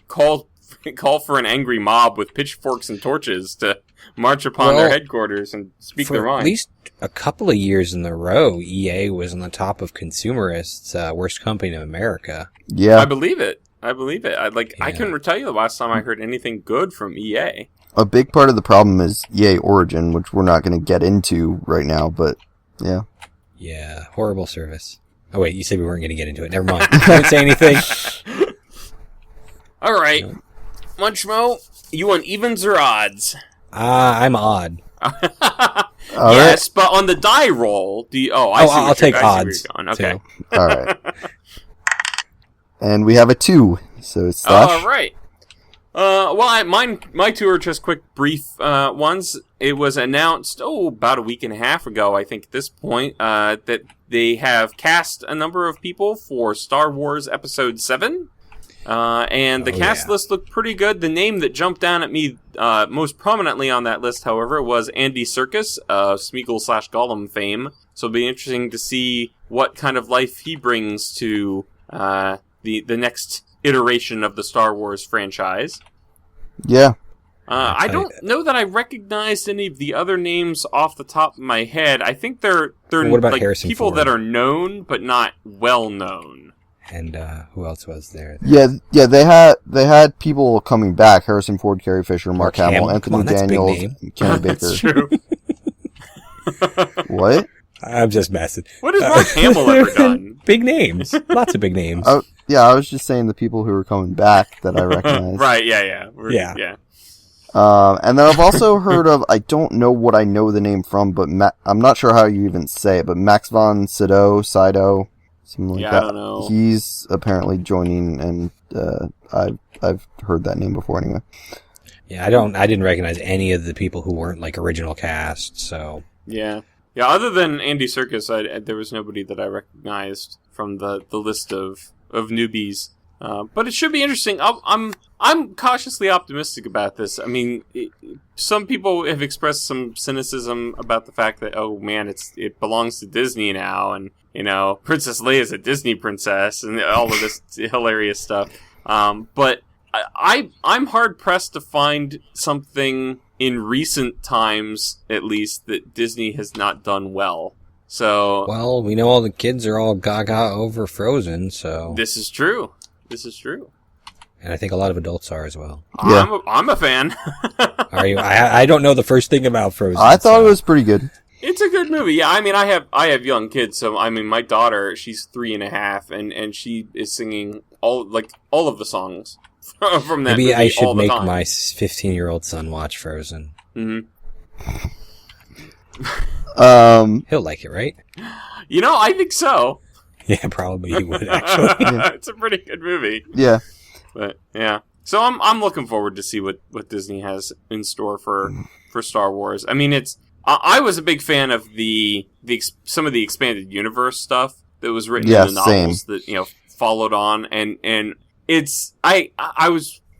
call call for an angry mob with pitchforks and torches to march upon their headquarters and speak their mind. At least a couple of years in a row, EA was on the top of consumerists' worst company in America. Yeah. I believe it. I couldn't tell you the last time I heard anything good from EA. A big part of the problem is EA Origin, which we're not going to get into right now, but yeah. Yeah, horrible service. Oh wait, you said we weren't going to get into it. Never mind. Don't say anything. All right. No. Munchmo, you want evens or odds? I'm odd. Yes, but on the die roll, do you... I'll take odds. Okay. All right. And we have a 2, so it's Slash. All right. My two are just quick, brief ones. It was announced, about a week and a half ago, I think at this point, that they have cast a number of people for Star Wars Episode 7. And the cast list looked pretty good. The name that jumped down at me most prominently on that list, however, was Andy Serkis, Smeagol/Gollum fame. So it'll be interesting to see what kind of life he brings to the next iteration of the Star Wars franchise. Yeah. I don't know that I recognized any of the other names off the top of my head. I think they're what about like Harrison people Ford? That are known but not well known. And who else was there? Yeah. They had people coming back: Harrison Ford, Carrie Fisher, Mark Hamill, Anthony Daniels, Kenny Baker. That's true. What? I'm just messing. What has Mark Hamill ever done? Big names. Lots of big names. I was just saying the people who were coming back that I recognize. Right, yeah. Yeah. And then I've also heard of, I don't know what I know the name from, but I'm not sure how you even say it, but Max von Sydow, something like that. I don't know. He's apparently joining, and I've heard that name before anyway. Yeah, I didn't recognize any of the people who weren't like original cast, so. Yeah, other than Andy Serkis, there was nobody that I recognized from the list of newbies. But it should be interesting. I'm cautiously optimistic about this. I mean, some people have expressed some cynicism about the fact that, oh man, it belongs to Disney now, and Princess Leia's a Disney princess, and all of this hilarious stuff. But I'm hard pressed to find something in recent times, at least, that Disney has not done well. So, well, we know all the kids are all gaga over Frozen, so this is true. And I think a lot of adults are as well. Yeah. I'm a fan. Are you? I don't know the first thing about Frozen. I thought it was pretty good. It's a good movie. Yeah, I mean, I have young kids, so I mean, my daughter, she's 3.5, and she is singing all of the songs from that movie. Maybe I should all the make time. my 15-year-old son watch Frozen. Mm-hmm. He'll like it, right? I think so. Yeah, probably he would, actually. It's a pretty good movie. Yeah. But yeah, so I'm looking forward to see what Disney has in store for Star Wars. I mean, I was a big fan of some of the expanded universe stuff that was written in the novels that followed on, and I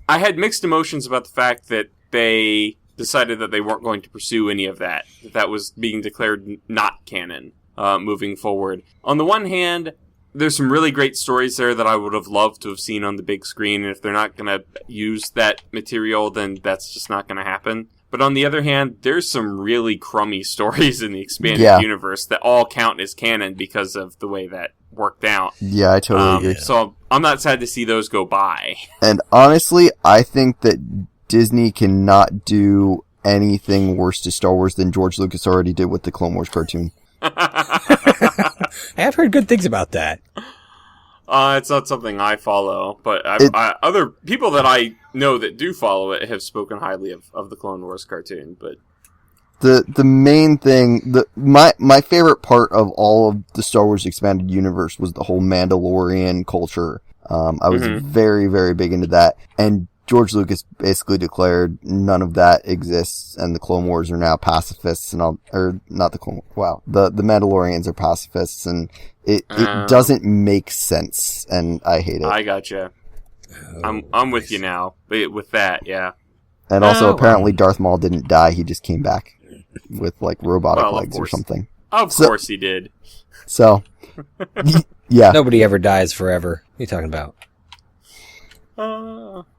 had mixed emotions about the fact that they decided that they weren't going to pursue any of that was being declared not canon moving forward. On the one hand, there's some really great stories there that I would have loved to have seen on the big screen, and if they're not going to use that material, then that's just not going to happen. But on the other hand, there's some really crummy stories in the expanded universe that all count as canon because of the way that worked out. Yeah, I totally agree. So I'm not sad to see those go by. And honestly, I think that Disney cannot do anything worse to Star Wars than George Lucas already did with the Clone Wars cartoon. I have heard good things about that. It's not something I follow, but other people that I know that do follow it have spoken highly of the Clone Wars cartoon. But the main thing, my favorite part of all of the Star Wars expanded universe was the whole Mandalorian culture. I was very, very big into that, and George Lucas basically declared none of that exists, and the Clone Wars are now pacifists, the Mandalorians are pacifists, and it doesn't make sense, and I hate it. I gotcha. I'm with you now, with that, yeah. And also, apparently, Darth Maul didn't die; he just came back with robotic legs or something. Of course, he did. So, yeah. Nobody ever dies forever. What are you talking about?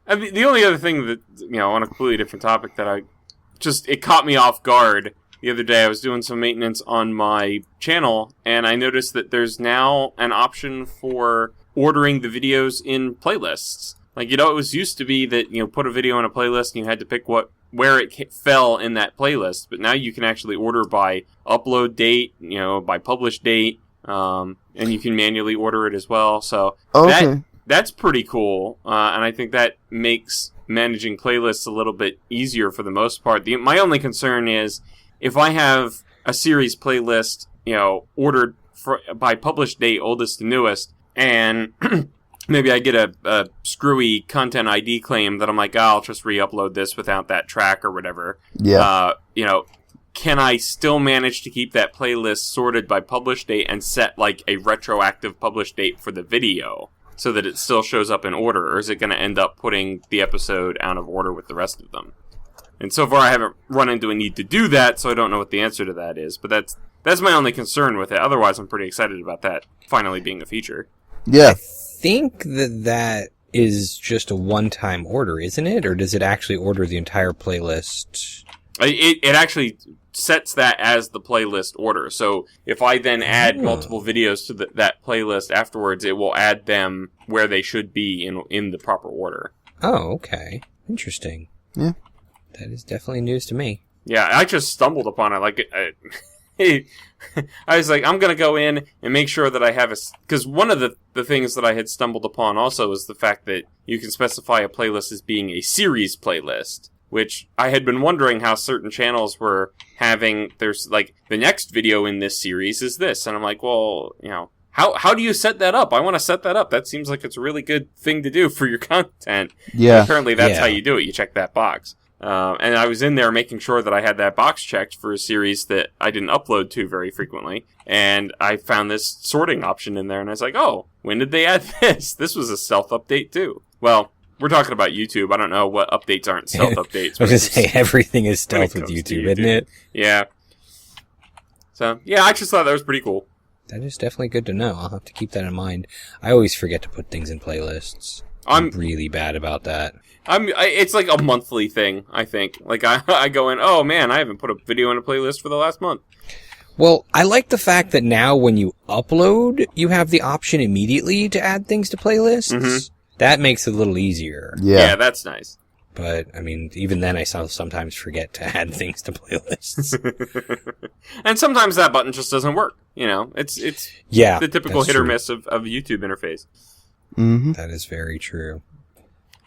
I mean, the only other thing that, on a completely different topic that it caught me off guard the other day. I was doing some maintenance on my channel, and I noticed that there's now an option for ordering the videos in playlists. Like, it was used to be that, put a video in a playlist and you had to pick where it fell in that playlist. But now you can actually order by upload date, by publish date, and you can manually order it as well. So that's pretty cool. And I think that makes managing playlists a little bit easier for the most part. My only concern is if I have a series playlist, ordered by publish date, oldest to newest, and maybe I get a screwy content ID claim that I'm like, I'll just re-upload this without that track or whatever. Yeah. Can I still manage to keep that playlist sorted by publish date and set like a retroactive publish date for the video so that it still shows up in order? Or is it going to end up putting the episode out of order with the rest of them? And so far I haven't run into a need to do that, so I don't know what the answer to that is. But that's my only concern with it. Otherwise, I'm pretty excited about that finally being a feature. Yeah. I think that is just a one-time order, isn't it? Or does it actually order the entire playlist? It actually sets that as the playlist order. So if I then add multiple videos to that playlist afterwards, it will add them where they should be in the proper order. Oh, okay. Interesting. Yeah. That is definitely news to me. Yeah, I just stumbled upon it. Like, I was like, I'm going to go in and make sure that I have because one of the things that I had stumbled upon also is the fact that you can specify a playlist as being a series playlist, which I had been wondering how certain channels were having, there's like, the next video in this series is this. And I'm like, well, how do you set that up? I want to set that up. That seems like it's a really good thing to do for your content. Yeah. And apparently that's how you do it. You check that box. And I was in there making sure that I had that box checked for a series that I didn't upload to very frequently. And I found this sorting option in there, and I was like, oh, when did they add this? This was a stealth update, too. Well, we're talking about YouTube. I don't know what updates aren't stealth updates. I was going to say, everything is stealth with YouTube, isn't it? Yeah. So, yeah, I just thought that was pretty cool. That is definitely good to know. I'll have to keep that in mind. I always forget to put things in playlists. I'm really bad about that. It's like a monthly thing, I think. Like, I go in, oh man, I haven't put a video in a playlist for the last month. Well, I like the fact that now when you upload, you have the option immediately to add things to playlists. Mm-hmm. That makes it a little easier. Yeah, that's nice. But, I mean, even then I sometimes forget to add things to playlists. And sometimes that button just doesn't work. It's the typical hit or miss of the YouTube interface. Mm-hmm. That is very true.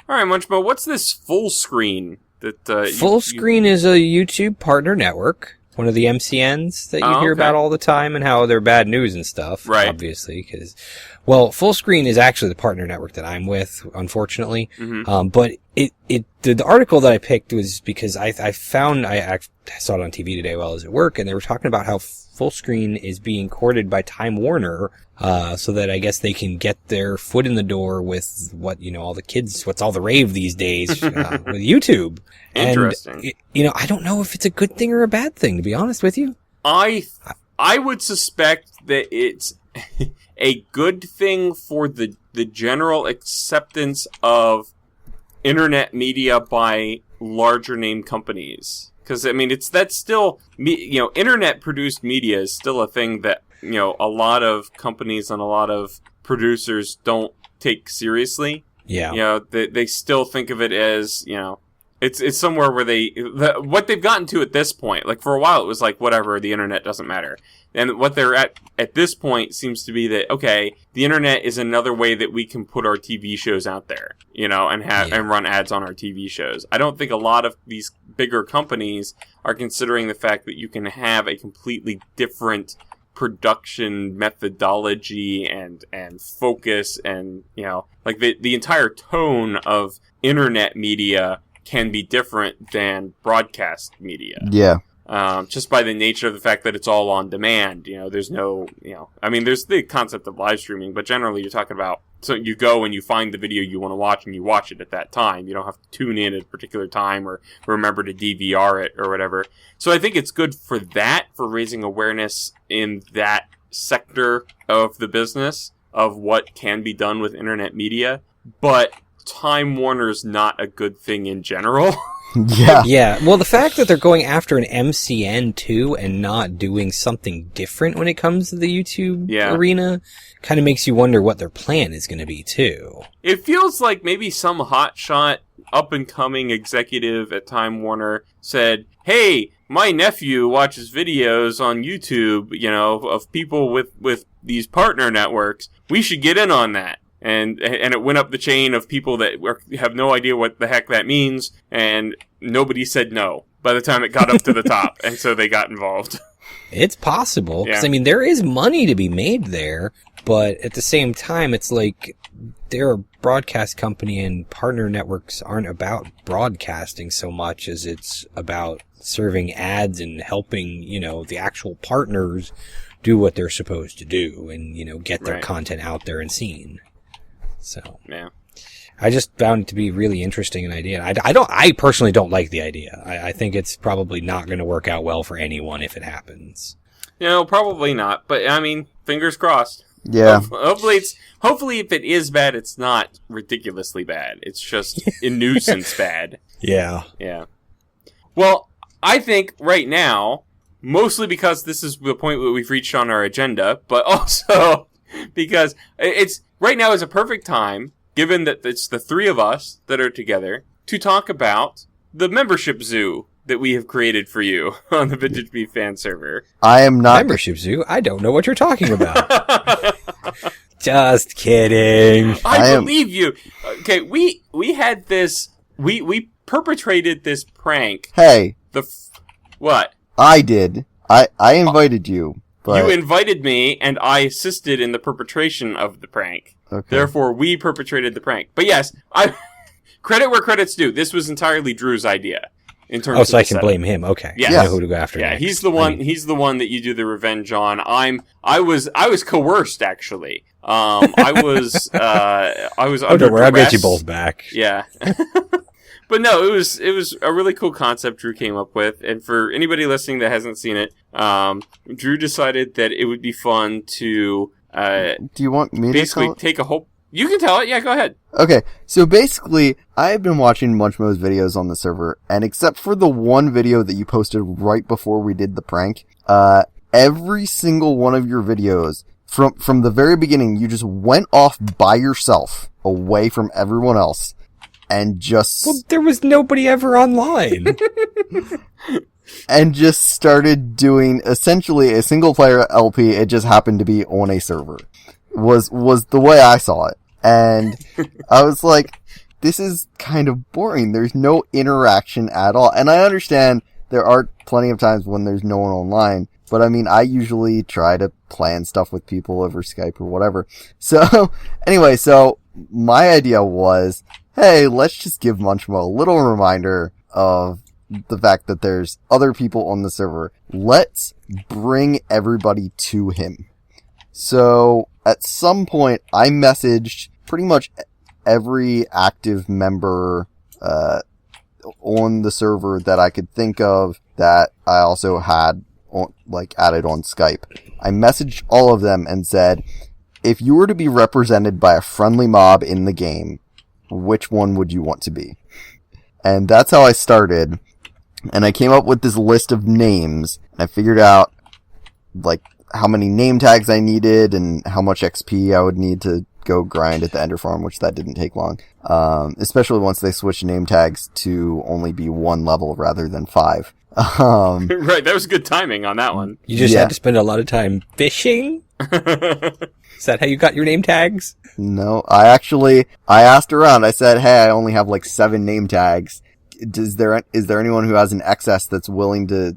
All right, Munchmo, what's this Fullscreen? Fullscreen is a YouTube partner network, one of the MCNs that you hear about all the time, and how they're bad news and stuff. Right. Obviously, because Fullscreen is actually the partner network that I'm with, unfortunately. Mm-hmm. But the article that I picked was because I saw it on TV today while I was at work, and they were talking about how Fullscreen is being courted by Time Warner, so that I guess they can get their foot in the door with what's all the rave these days, with YouTube. Interesting. And, I don't know if it's a good thing or a bad thing, to be honest with you. I would suspect that it's a good thing for the general acceptance of internet media by larger name companies. Because, I mean, that's still, internet produced media is still a thing that, a lot of companies and a lot of producers don't take seriously. Yeah. They still think of it as, it's somewhere where what they've gotten to at this point, like for a while it was like, whatever, the internet doesn't matter. And what they're at this point seems to be that, okay, the internet is another way that we can put our TV shows out there, and run ads on our TV shows. I don't think a lot of these bigger companies are considering the fact that you can have a completely different production methodology and focus and, like the entire tone of internet media can be different than broadcast media. Yeah. Just by the nature of the fact that it's all on demand. There's no, there's the concept of live streaming, but generally you're talking about, so you go and you find the video you want to watch and you watch it at that time. You don't have to tune in at a particular time or remember to DVR it or whatever. So I think it's good for that, for raising awareness in that sector of the business of what can be done with internet media. But Time Warner's not a good thing in general. Yeah. Yeah, well, the fact that they're going after an MCN too and not doing something different when it comes to the YouTube arena kind of makes you wonder what their plan is going to be too. It feels like maybe some hotshot, up-and-coming executive at Time Warner said, hey, my nephew watches videos on YouTube, of people with these partner networks. We should get in on that. And it went up the chain of people that have no idea what the heck that means, and nobody said no by the time it got up to the top, and so they got involved. It's possible, because there is money to be made there, but at the same time, it's like they're a broadcast company, and partner networks aren't about broadcasting so much as it's about serving ads and helping, the actual partners do what they're supposed to do and, get their content out there and seen. So I just found it to be really interesting an idea. I personally don't like the idea. I think it's probably not going to work out well for anyone if it happens. Probably not. But I mean, fingers crossed. Yeah. Hopefully if it is bad, it's not ridiculously bad. It's just a nuisance bad. Yeah. Yeah. Well, I think right now, mostly because this is the point that we've reached on our agenda, but also because it's right now is a perfect time, given that it's the three of us that are together, to talk about the membership zoo that we have created for you on the Vintage Beef fan server. I am not... Membership zoo? I don't know what you're talking about. Just kidding. I believe you. Okay, we had this... We perpetrated this prank. Hey. What? I did. I invited you. But... You invited me, and I assisted in the perpetration of the prank. Okay. Therefore, we perpetrated the prank. But yes, credit where credit's due. This was entirely Drew's idea. In terms of so I can blame him. Okay. Yeah. I know who to go after. Yeah, next. he's the one. He's the one that you do the revenge on. I was coerced actually. I was under don't worry, I'll get duress. you both back. Yeah. But no, it was a really cool concept Drew came up with, and for anybody listening that hasn't seen it, Drew decided that it would be fun to do you want me basically to take a whole... You can tell it, yeah, go ahead. Okay, so basically, I've been watching Munchmo's videos on the server, and except for the one video that you posted right before we did the prank, every single one of your videos, from the very beginning, you just went off by yourself, away from everyone else, and just... Well, there was nobody ever online. And just started doing essentially a single player LP. It just happened to be on a server. Was the way I saw it. And I was like, this is kind of boring. There's no interaction at all. And I understand there are plenty of times when there's no one online. But I mean, I usually try to plan stuff with people over Skype or whatever. So anyway, so my idea was, hey, let's just give Munchmo a little reminder of the fact that there's other people on the server. Let's bring everybody to him. So at some point, I messaged pretty much every active member on the server that I could think of that I also had added on Skype. I messaged all of them and said, if you were to be represented by a friendly mob in the game, which one would you want to be? And that's how I started. And I came up with this list of names, and I figured out, how many name tags I needed, and how much XP I would need to go grind at the Ender Farm, which that didn't take long. Especially once they switched name tags to only be 1 level rather than 5. Right, that was good timing on that one. You just had to spend a lot of time fishing? Is that how you got your name tags? No, I asked around. I said, hey, I only have 7 name tags. Is there anyone who has an excess that's willing to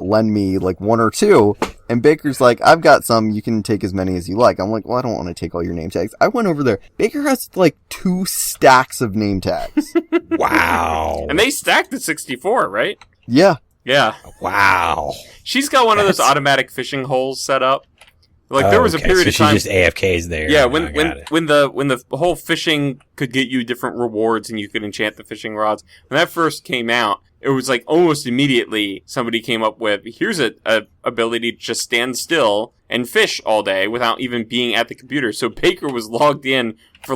lend me 1 or 2? And Baker's like, I've got some, you can take as many as you like. I'm like, well, I don't want to take all your name tags. I went over there. Baker has 2 stacks of name tags. Wow. And they stacked at 64, right? Yeah. Yeah. Wow. She's got one of those automatic fishing holes set up. There was a period of time. She just AFKs there. Yeah, when the whole fishing could get you different rewards and you could enchant the fishing rods. When that first came out, it was almost immediately somebody came up with, here's a ability to just stand still and fish all day without even being at the computer. So Baker was logged in for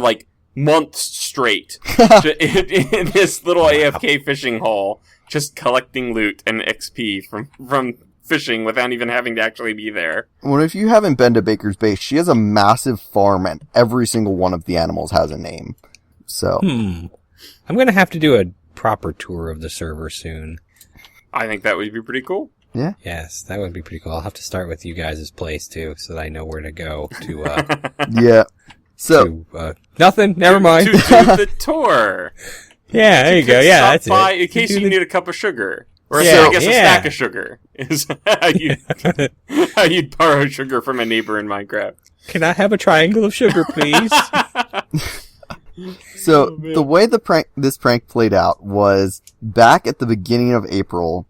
months straight in this little AFK fishing hole, just collecting loot and XP from fishing without even having to actually be there. Well, if you haven't been to Baker's Base, she has a massive farm and every single one of the animals has a name. So, I'm going to have to do a proper tour of the server soon. I think that would be pretty cool. Yeah. Yes, that would be pretty cool. I'll have to start with you guys' place too, so that I know where to go to, Yeah. So, nothing, never mind. To do the tour. Yeah, there you go. Yeah, that's by, it. in case you need a cup of sugar. Or Yeah, I guess a yeah. stack of sugar is how you'd borrow sugar from a neighbor in Minecraft. Can I have a triangle of sugar, please? So the way this prank played out was back at the beginning of April.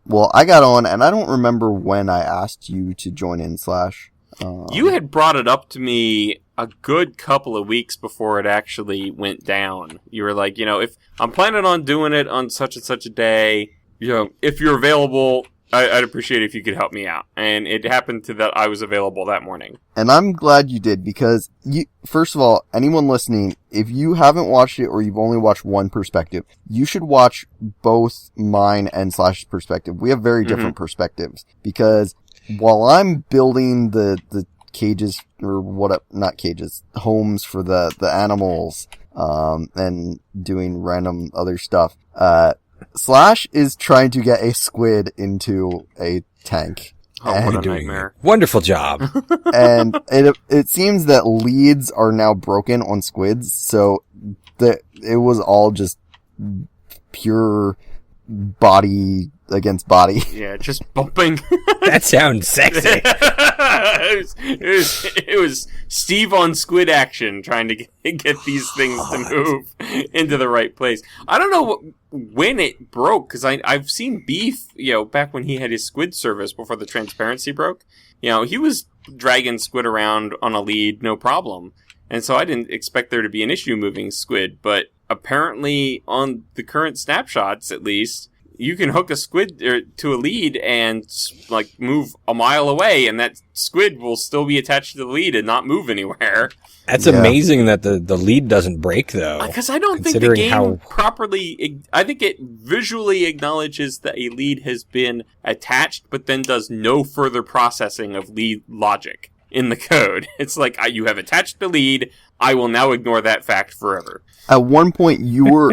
Well, I got on, and I don't remember when I asked you to join in, Slash. You had brought it up to me a good couple of weeks before it actually went down. You were like, if I'm planning on doing it on such and such a day, if you're available, I'd appreciate it if you could help me out. And it happened to that I was available that morning. And I'm glad you did, because first of all, anyone listening, if you haven't watched it or you've only watched one perspective, you should watch both mine and Slash's perspective. We have very different perspectives, because while I'm building the cages, or not cages, homes for the animals, and doing random other stuff, Slash is trying to get a squid into a tank. Oh, what a nightmare. Wonderful job. And it seems that leads are now broken on squids, so that it was all just pure body against body. Yeah, just bumping. That sounds sexy. it was Steve on squid action trying to get these things to move into the right place. I don't know when it broke, because I've seen Beef, back when he had his squid service before the transparency broke. He was dragging squid around on a lead, no problem. And so I didn't expect there to be an issue moving squid, but apparently on the current snapshots, at least, you can hook a squid to a lead and move a mile away, and that squid will still be attached to the lead and not move anywhere. That's amazing that the lead doesn't break, though. Because I don't think the game properly... I think it visually acknowledges that a lead has been attached, but then does no further processing of lead logic in the code. It's like, you have attached the lead, I will now ignore that fact forever. At one point,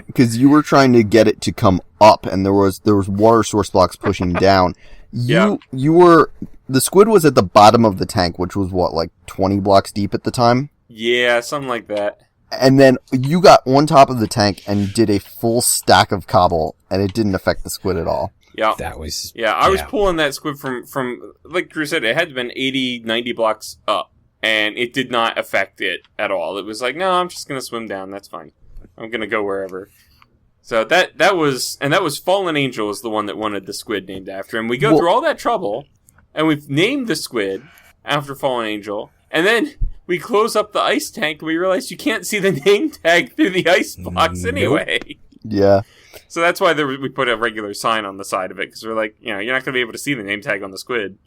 because you were trying to get it to come up, and there was water source blocks pushing down. The squid was at the bottom of the tank, which was 20 blocks deep at the time? Yeah, something like that. And then you got on top of the tank and did a full stack of cobble, and it didn't affect the squid at all. Yeah. I was pulling that squid from, like Drew said, it had been 80, 90 blocks up, and it did not affect it at all. It was like, no, I'm just going to swim down, that's fine. I'm going to go wherever. So that was Fallen Angel is the one that wanted the squid named after him. We go through all that trouble, and we've named the squid after Fallen Angel, and then we close up the ice tank, and we realize you can't see the name tag through the ice box anyway. Yeah. So that's why we put a regular sign on the side of it, because we're like, you're not going to be able to see the name tag on the squid.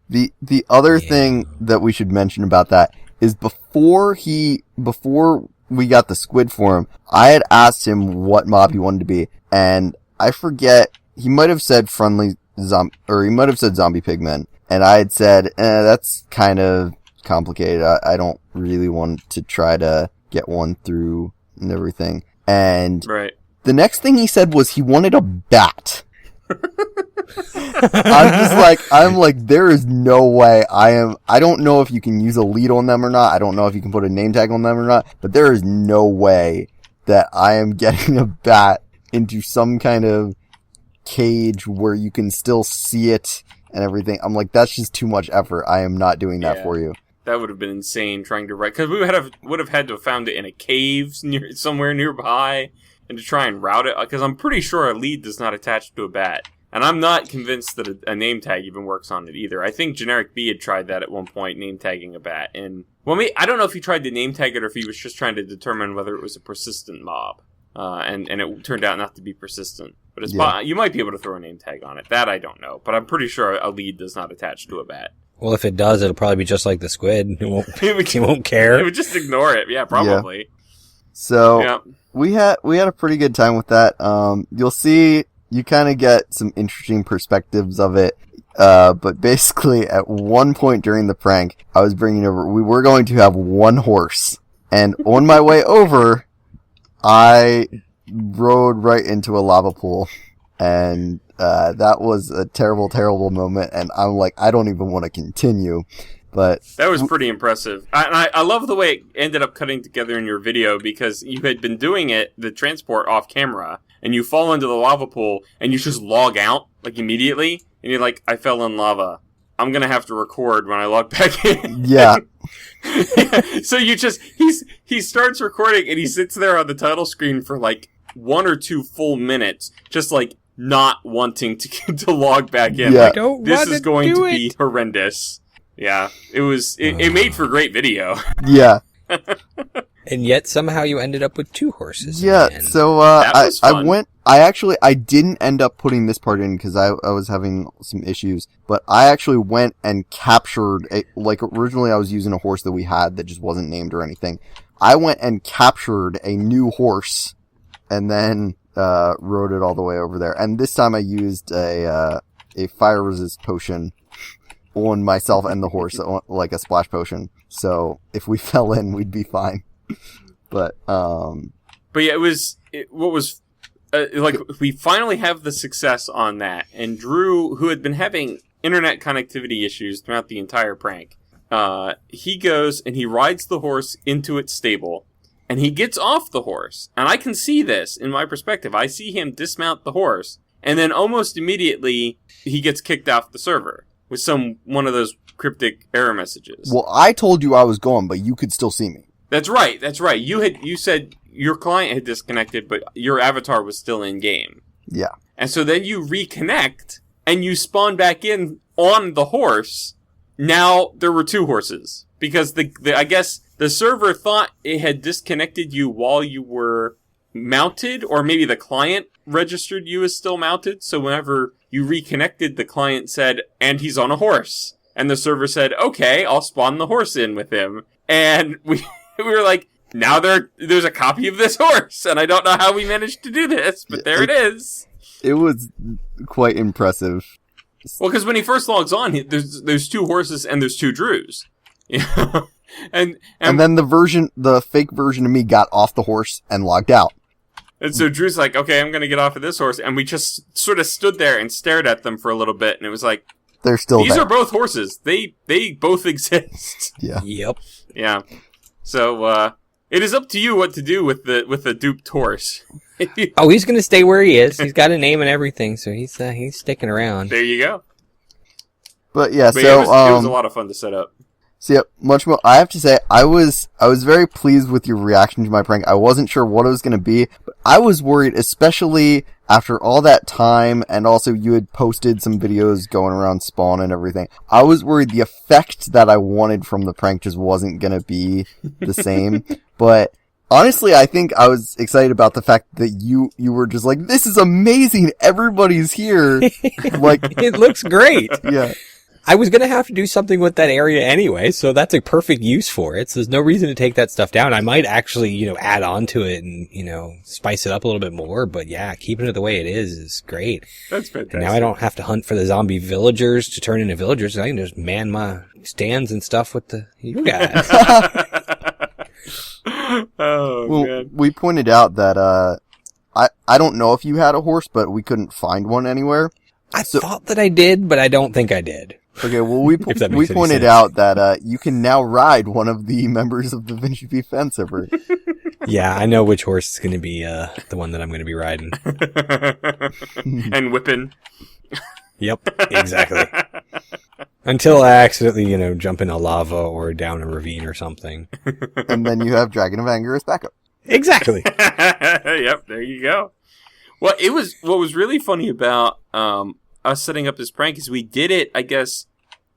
The other thing that we should mention about that is before we got the squid for him, I had asked him what mob he wanted to be, and I forget, he might have said friendly zombie, or he might have said zombie pigmen, and I had said, that's kind of complicated, I don't really want to try to get one through and everything. And right. The next thing he said was he wanted a bat. I'm like, there is no way I don't know if you can use a lead on them or not. I don't know if you can put a name tag on them or not, but there is no way that I am getting a bat into some kind of cage where you can still see it and everything. I'm like, that's just too much effort. I am not doing that for you. That would have been insane trying to write, because we would have had to have found it in a cave somewhere nearby and to try and route it, because I'm pretty sure a lead does not attach to a bat. And I'm not convinced that a name tag even works on it either. I think Generic B had tried that at one point, name tagging a bat. And I don't know if he tried to name tag it or if he was just trying to determine whether it was a persistent mob. And it turned out not to be persistent. But you might be able to throw a name tag on it. That I don't know. But I'm pretty sure a lead does not attach to a bat. Well, if it does, it'll probably be just like the squid. It won't care. It would just ignore it. Yeah, probably. Yeah. So we had a pretty good time with that. You'll see, you kind of get some interesting perspectives of it. But basically, at one point during the prank, we were going to have one horse. And on my way over, I rode right into a lava pool. And that was a terrible, terrible moment. And I'm like, I don't even want to continue. But that was pretty impressive. I love the way it ended up cutting together in your video, because you had been doing the transport off camera, and you fall into the lava pool, and you just log out, like, immediately. And you're like, I fell in lava. I'm going to have to record when I log back in. Yeah. So he starts recording, and he sits there on the title screen for, like, 1 or 2 full minutes, just, like, not wanting to log back in. Yeah. Like, this is going to be horrendous. Yeah, it made for great video. Yeah. And yet somehow you ended up with 2 horses. Yeah, in the end. so I didn't end up putting this part in because I was having some issues, but I actually went and captured originally I was using a horse that we had that just wasn't named or anything. I went and captured a new horse and then rode it all the way over there. And this time I used a fire resist potion on myself and the horse, like a splash potion. So if we fell in, we'd be fine. But yeah, we finally have the success on that. And Drew, who had been having internet connectivity issues throughout the entire prank, he goes and he rides the horse into its stable, and he gets off the horse. And I can see this in my perspective. I see him dismount the horse, and then almost immediately he gets kicked off the server with one of those cryptic error messages. Well, I told you I was gone, but you could still see me. That's right. You said your client had disconnected, but your avatar was still in game. Yeah. And so then you reconnect, and you spawn back in on the horse. Now there were 2 horses, because I guess the server thought it had disconnected you while you were mounted, or maybe the client registered you as still mounted. So whenever you reconnected, the client said, and he's on a horse. And the server said, okay, I'll spawn the horse in with him. And we were like, now there's a copy of this horse. And I don't know how we managed to do this, but there it is. It was quite impressive. Well, because when he first logs on, there's 2 horses and there's 2 Drews. and then the fake version of me got off the horse and logged out. And so Drew's like, okay, I'm going to get off of this horse. And we just sort of stood there and stared at them for a little bit. And it was like, they're still these there. are both horses. They both exist. Yeah. Yep. Yeah. So, it is up to you what to do with the duped horse. Oh, he's going to stay where he is. He's got a name and everything, so he's sticking around. There you go. But yeah, it was a lot of fun to set up. So yeah, Munchmo, I have to say, I was very pleased with your reaction to my prank. I wasn't sure what it was going to be, but I was worried, especially after all that time, and also you had posted some videos going around Spawn and everything. I was worried the effect that I wanted from the prank just wasn't going to be the same. But honestly, I think I was excited about the fact that you were just like, this is amazing, everybody's here. Like, it looks great. Yeah. I was going to have to do something with that area anyway, so that's a perfect use for it. So there's no reason to take that stuff down. I might actually, add on to it and, spice it up a little bit more. But yeah, keeping it the way it is great. That's fantastic. And now I don't have to hunt for the zombie villagers to turn into villagers. I can just man my stands and stuff with you guys. Man. We pointed out that, I don't know if you had a horse, but we couldn't find one anywhere. I thought that I did, but I don't think I did. Okay, well, we pointed out that you can now ride one of the members of the VBFS server. Yeah, I know which horse is going to be the one that I'm going to be riding. And whipping. Yep, exactly. Until I accidentally, jump in a lava or down a ravine or something. And then you have Dragon of Anger as backup. Exactly. Yep, there you go. Well, what was really funny about us setting up this prank is we did it, I guess,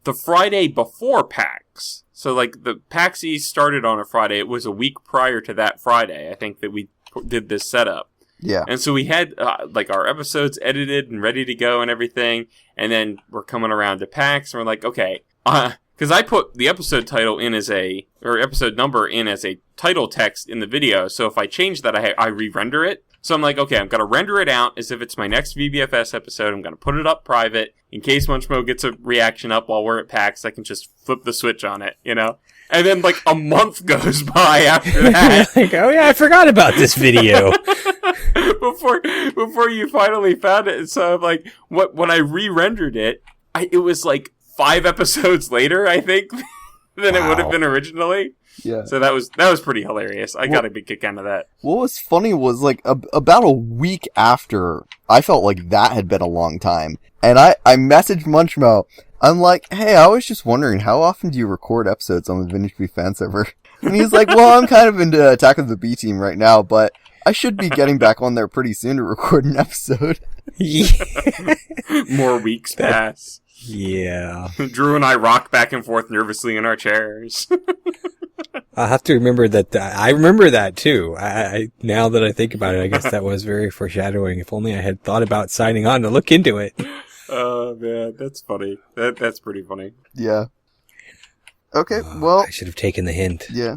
the Friday before PAX. So, the PAX East started on a Friday. It was a week prior to that Friday, I think, that we did this setup. Yeah. And so we had, our episodes edited and ready to go and everything. And then we're coming around to PAX, and we're like, okay, because I put the episode title in or episode number in as a title text in the video. So if I change that, I re-render it. So I'm like, okay, I'm going to render it out as if it's my next VBFS episode. I'm going to put it up private in case Munchmo gets a reaction up while we're at PAX. I can just flip the switch on it, you know? And then like a month goes by after that. Like, oh yeah, I forgot about this video. before you finally found it. So I'm like, when I re-rendered it, it was like 5 episodes later, I think, than it would have been originally. Yeah. So that was pretty hilarious. I got a big kick out of that. What was funny was, like, about a week after, I felt like that had been a long time. And I messaged Munchmo. I'm like, hey, I was just wondering, how often do you record episodes on the Vintage Beef fan server? And he's like, well, I'm kind of into Attack of the B Team right now, but I should be getting back on there pretty soon to record an episode. More weeks pass. Yeah. Drew and I rock back and forth nervously in our chairs. I'll have to remember that. I remember that too. Now that I think about it, I guess that was very foreshadowing. If only I had thought about signing on to look into it. Oh man, that's funny. That's pretty funny. Yeah. Okay, well, I should have taken the hint. Yeah.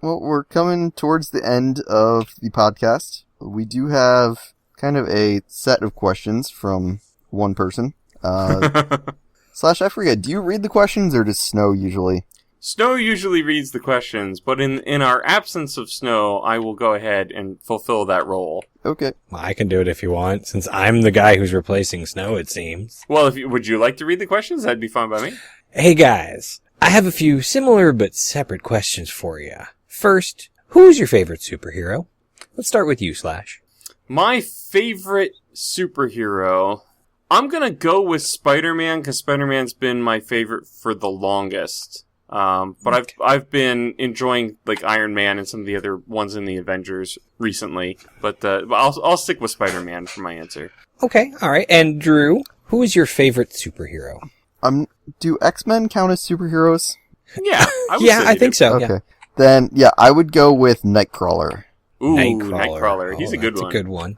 Well, we're coming towards the end of the podcast. We do have kind of a set of questions from one person. Slash, I forget, do you read the questions or does Snow usually? Snow usually reads the questions, but in our absence of Snow, I will go ahead and fulfill that role. Okay. Well, I can do it if you want, since I'm the guy who's replacing Snow, it seems. Well, would you like to read the questions? That'd be fine by me. Hey guys, I have a few similar but separate questions for you. First, who's your favorite superhero? Let's start with you, Slash. My favorite superhero, I'm gonna go with Spider-Man, because Spider-Man's been my favorite for the longest. But I've been enjoying like Iron Man and some of the other ones in the Avengers recently. But I'll stick with Spider-Man for my answer. Okay, all right. And Drew, who is your favorite superhero? Do X-Men count as superheroes? Yeah, I think so. Okay, Yeah. Then I would go with Nightcrawler. Ooh, Nightcrawler. He's a good one. That's a good one.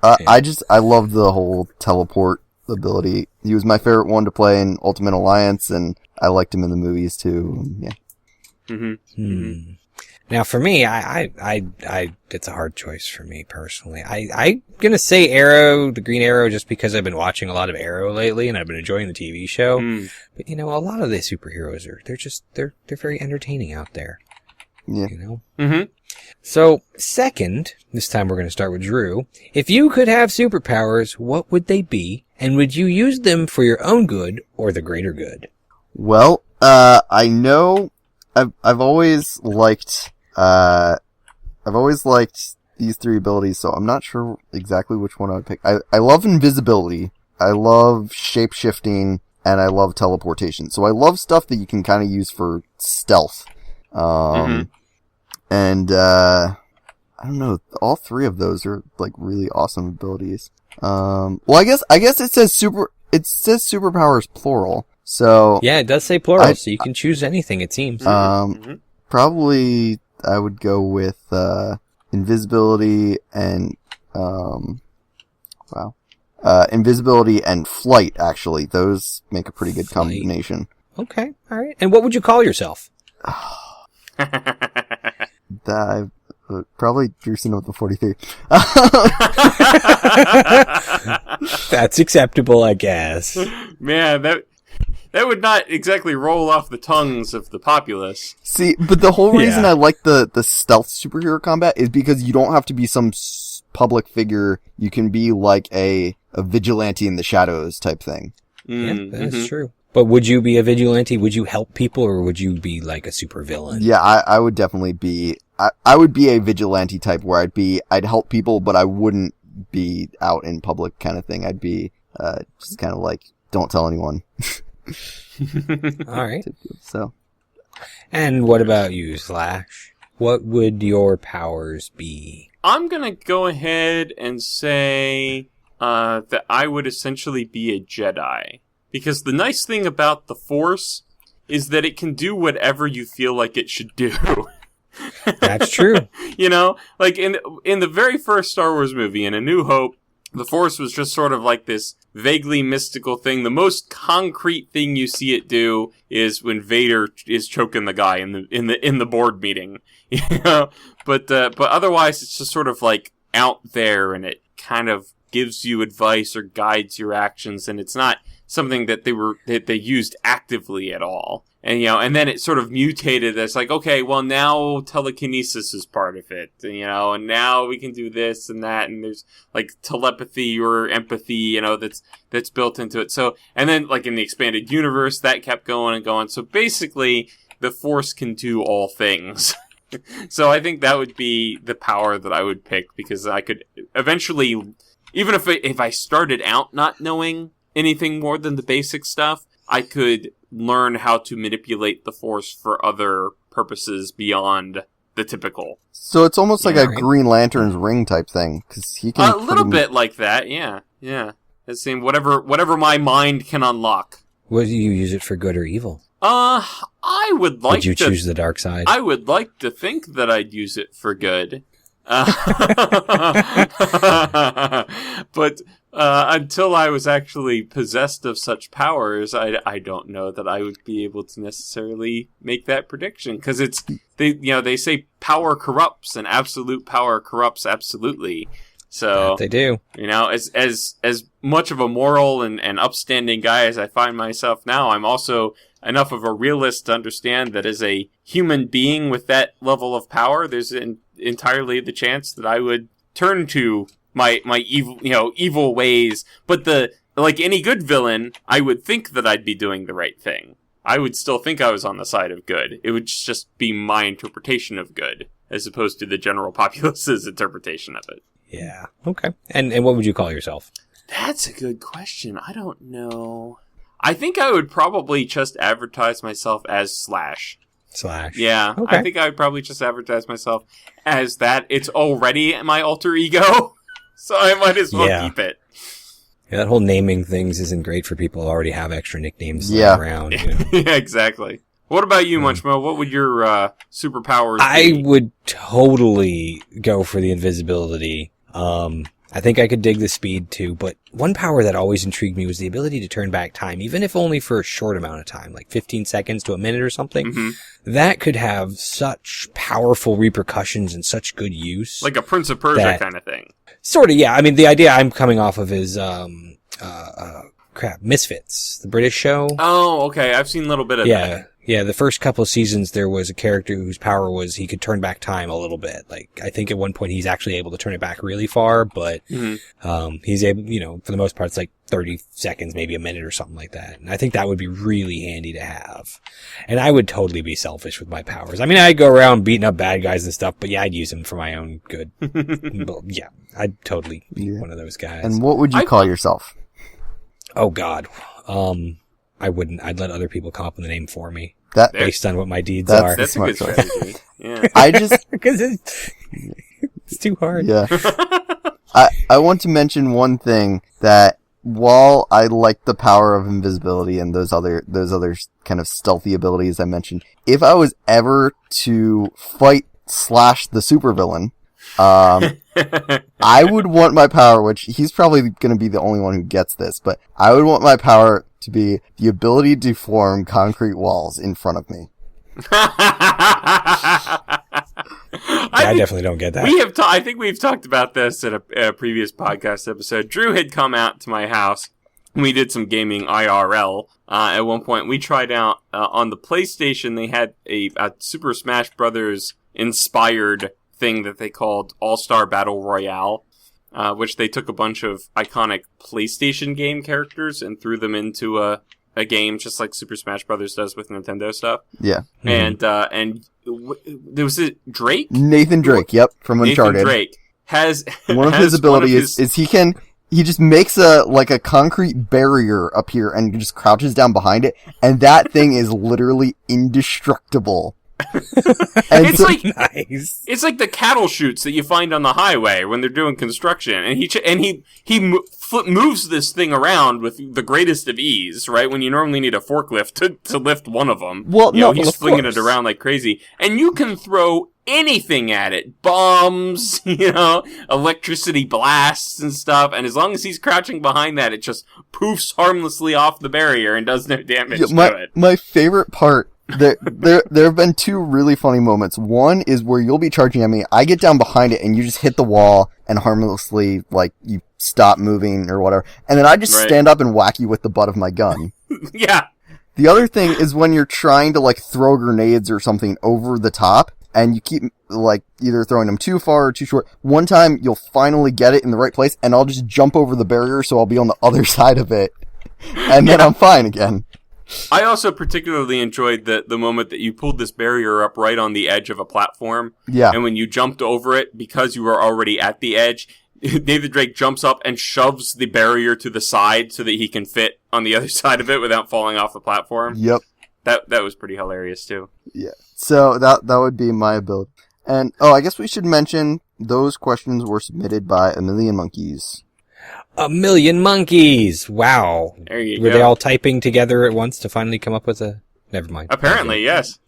I love the whole teleport ability. He was my favorite one to play in Ultimate Alliance, and I liked him in the movies too. Yeah. Mm-hmm. Now for me, I it's a hard choice for me personally. I'm gonna say Arrow, the Green Arrow, just because I've been watching a lot of Arrow lately and I've been enjoying the TV show. But a lot of the superheroes they're very entertaining out there. Yeah. Mm-hmm. So second, this time we're gonna start with Drew. If you could have superpowers, what would they be? And would you use them for your own good or the greater good? Well, I know I've always liked these 3 abilities, so I'm not sure exactly which one I would pick. I love invisibility, I love shape-shifting, and I love teleportation. So I love stuff that you can kind of use for stealth. And I don't know, all 3 of those are like really awesome abilities. Well, I guess it says superpowers plural. So yeah, it does say plural, so you can choose anything, it seems. Probably I would go with invisibility and invisibility and flight. Actually, those make a pretty good combination. Okay, all right. And what would you call yourself? That probably Drusen of the 43. That's acceptable, I guess. Man, that would not exactly roll off the tongues of the populace. See, but the whole reason I like the stealth superhero combat is because you don't have to be some public figure. You can be like a vigilante in the shadows type thing. Yeah, that's true. But would you be a vigilante? Would you help people, or would you be like a supervillain? Yeah, I would definitely be. I would be a vigilante type where I'd help people, but I wouldn't be out in public kind of thing. I'd be just kind of like, don't tell anyone. All right. So. And what about you, Slash? What would your powers be? I'm gonna go ahead and say that I would essentially be a Jedi. Because the nice thing about the Force is that it can do whatever you feel like it should do. That's true. You know, like in the very first Star Wars movie, in A New Hope, the Force was just sort of like this vaguely mystical thing. The most concrete thing you see it do is when Vader is choking the guy in the board meeting. You know? But otherwise it's just sort of like out there, and it kind of gives you advice or guides your actions, and it's not something that they used actively at all. And, you know, and then it sort of mutated. It's like, okay, well, now telekinesis is part of it, you know, and now we can do this and that, and there's like telepathy or empathy, you know, that's built into it. So, and then like in the expanded universe, that kept going and going. So basically, the Force can do all things. So I think that would be the power that I would pick, because I could eventually, even if I started out not knowing anything more than the basic stuff, I could learn how to manipulate the Force for other purposes beyond the typical. So it's almost like a Green Lantern's ring type thing, because he can a little bit like that, yeah. It's saying whatever my mind can unlock. Would you use it for good or evil? I would like. Would you choose the dark side? I would like to think that I'd use it for good. But until I was actually possessed of such powers, I don't know that I would be able to necessarily make that prediction, because they say power corrupts, and absolute power corrupts absolutely. So they do. You know, as much of a moral and upstanding guy as I find myself now, I'm also enough of a realist to understand that as a human being with that level of power, there's entirely the chance that I would turn to my evil ways. But like any good villain, I would think that I'd be doing the right thing. I would still think I was on the side of good. It would just be my interpretation of good, as opposed to the general populace's interpretation of it. Yeah. Okay. And what would you call yourself? That's a good question. I don't know. I think I would probably just advertise myself as Slash. Slash. Yeah. Okay. I think I would probably just advertise myself as that. It's already my alter ego, so I might as well keep it. Yeah, that whole naming things isn't great for people who already have extra nicknames around. You know? Yeah, exactly. What about you, Munchmo? What would your superpowers be? I would totally go for the invisibility. I think I could dig the speed too, but one power that always intrigued me was the ability to turn back time, even if only for a short amount of time, like 15 seconds to a minute or something. Mm-hmm. That could have such powerful repercussions and such good use. Like a Prince of Persia kind of thing. Sort of, yeah. I mean, the idea I'm coming off of is, Misfits, the British show. Oh, okay. I've seen a little bit of that. Yeah, the first couple of seasons, there was a character whose power was he could turn back time a little bit. Like, I think at one point he's actually able to turn it back really far, but, he's able, you know, for the most part, it's like 30 seconds, maybe a minute or something like that. And I think that would be really handy to have. And I would totally be selfish with my powers. I mean, I'd go around beating up bad guys and stuff, but yeah, I'd use them for my own good. But yeah, I'd totally be one of those guys. And what would you call yourself? Oh, God. I wouldn't. I'd let other people come up with the name for me. Based on what my deeds are. That's a good strategy. Yeah. I just... Because it's too hard. Yeah. I want to mention one thing, that while I like the power of invisibility and those other kind of stealthy abilities I mentioned, if I was ever to fight Slash the supervillain, I would want my power, which he's probably going to be the only one who gets this, but I would want my power to be the ability to form concrete walls in front of me. I definitely don't get that. I think we've talked about this in a previous podcast episode. Drew had come out to my house. We did some gaming IRL. At one point, we tried out on the PlayStation. They had a Super Smash Brothers inspired thing that they called All-Star Battle Royale, which they took a bunch of iconic PlayStation game characters and threw them into a game, just like Super Smash Brothers does with Nintendo stuff. Yeah. Mm-hmm. And there was Drake? Nathan Drake, yep, from Uncharted. Nathan Drake has one of his abilities is he just makes a concrete barrier appear and just crouches down behind it, and that thing is literally indestructible. It's like nice. It's like the cattle chutes that you find on the highway when they're doing construction, and he moves this thing around with the greatest of ease, right? When you normally need a forklift to lift one of them. Well, no, he's of flinging course. it around like crazy. And you can throw anything at it. Bombs, electricity blasts and stuff. And as long as he's crouching behind that, it just poofs harmlessly off the barrier and does no damage to it. My favorite part, there have been two really funny moments. One is where you'll be charging at me, I get down behind it, and you just hit the wall and harmlessly, like, you stop moving or whatever. And then I just stand up and whack you with the butt of my gun. Yeah. The other thing is when you're trying to, like, throw grenades or something over the top, and you keep, like, either throwing them too far or too short. One time, you'll finally get it in the right place, and I'll just jump over the barrier, so I'll be on the other side of it. And then I'm fine again. I also particularly enjoyed the moment that you pulled this barrier up right on the edge of a platform. Yeah. And when you jumped over it, because you were already at the edge, David Drake jumps up and shoves the barrier to the side so that he can fit on the other side of it without falling off the platform. Yep. That was pretty hilarious, too. Yeah. So that would be my ability. And, I guess we should mention those questions were submitted by A Million Monkeys. A Million Monkeys! Wow. There you Were go. they all typing together at once to finally come up with a... Never mind. Apparently, yes.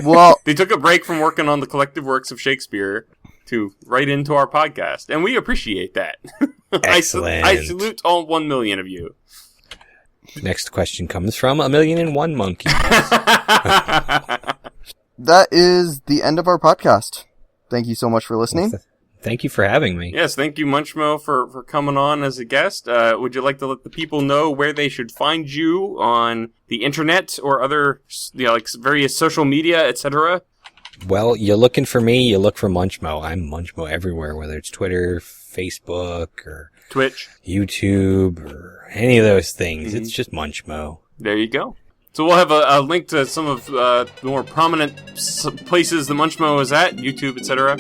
Well, They took a break from working on the collective works of Shakespeare to write into our podcast, and we appreciate that. Excellent. I salute all 1 million of you. Next question comes from 1,000,001 Monkeys. that is the end of our podcast. Thank you so much for listening. Thank you for having me. Yes, thank you, Munchmo, for coming on as a guest. Would you like to let the people know where they should find you on the internet or other, like various social media, etc.? Well, you're looking for me, you look for Munchmo. I'm Munchmo everywhere, whether it's Twitter, Facebook, or Twitch, YouTube, or any of those things. It's just Munchmo. There you go. So we'll have a link to some of the more prominent places the Munchmo is at, YouTube, etc.,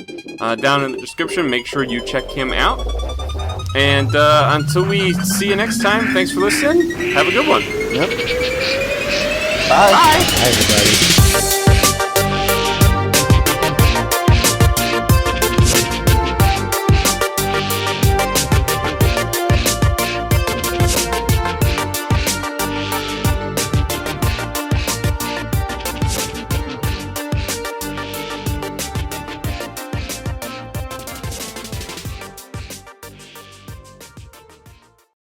down in the description. Make sure you check him out. And until we see you next time, thanks for listening. Have a good one. Yep. Bye, everybody.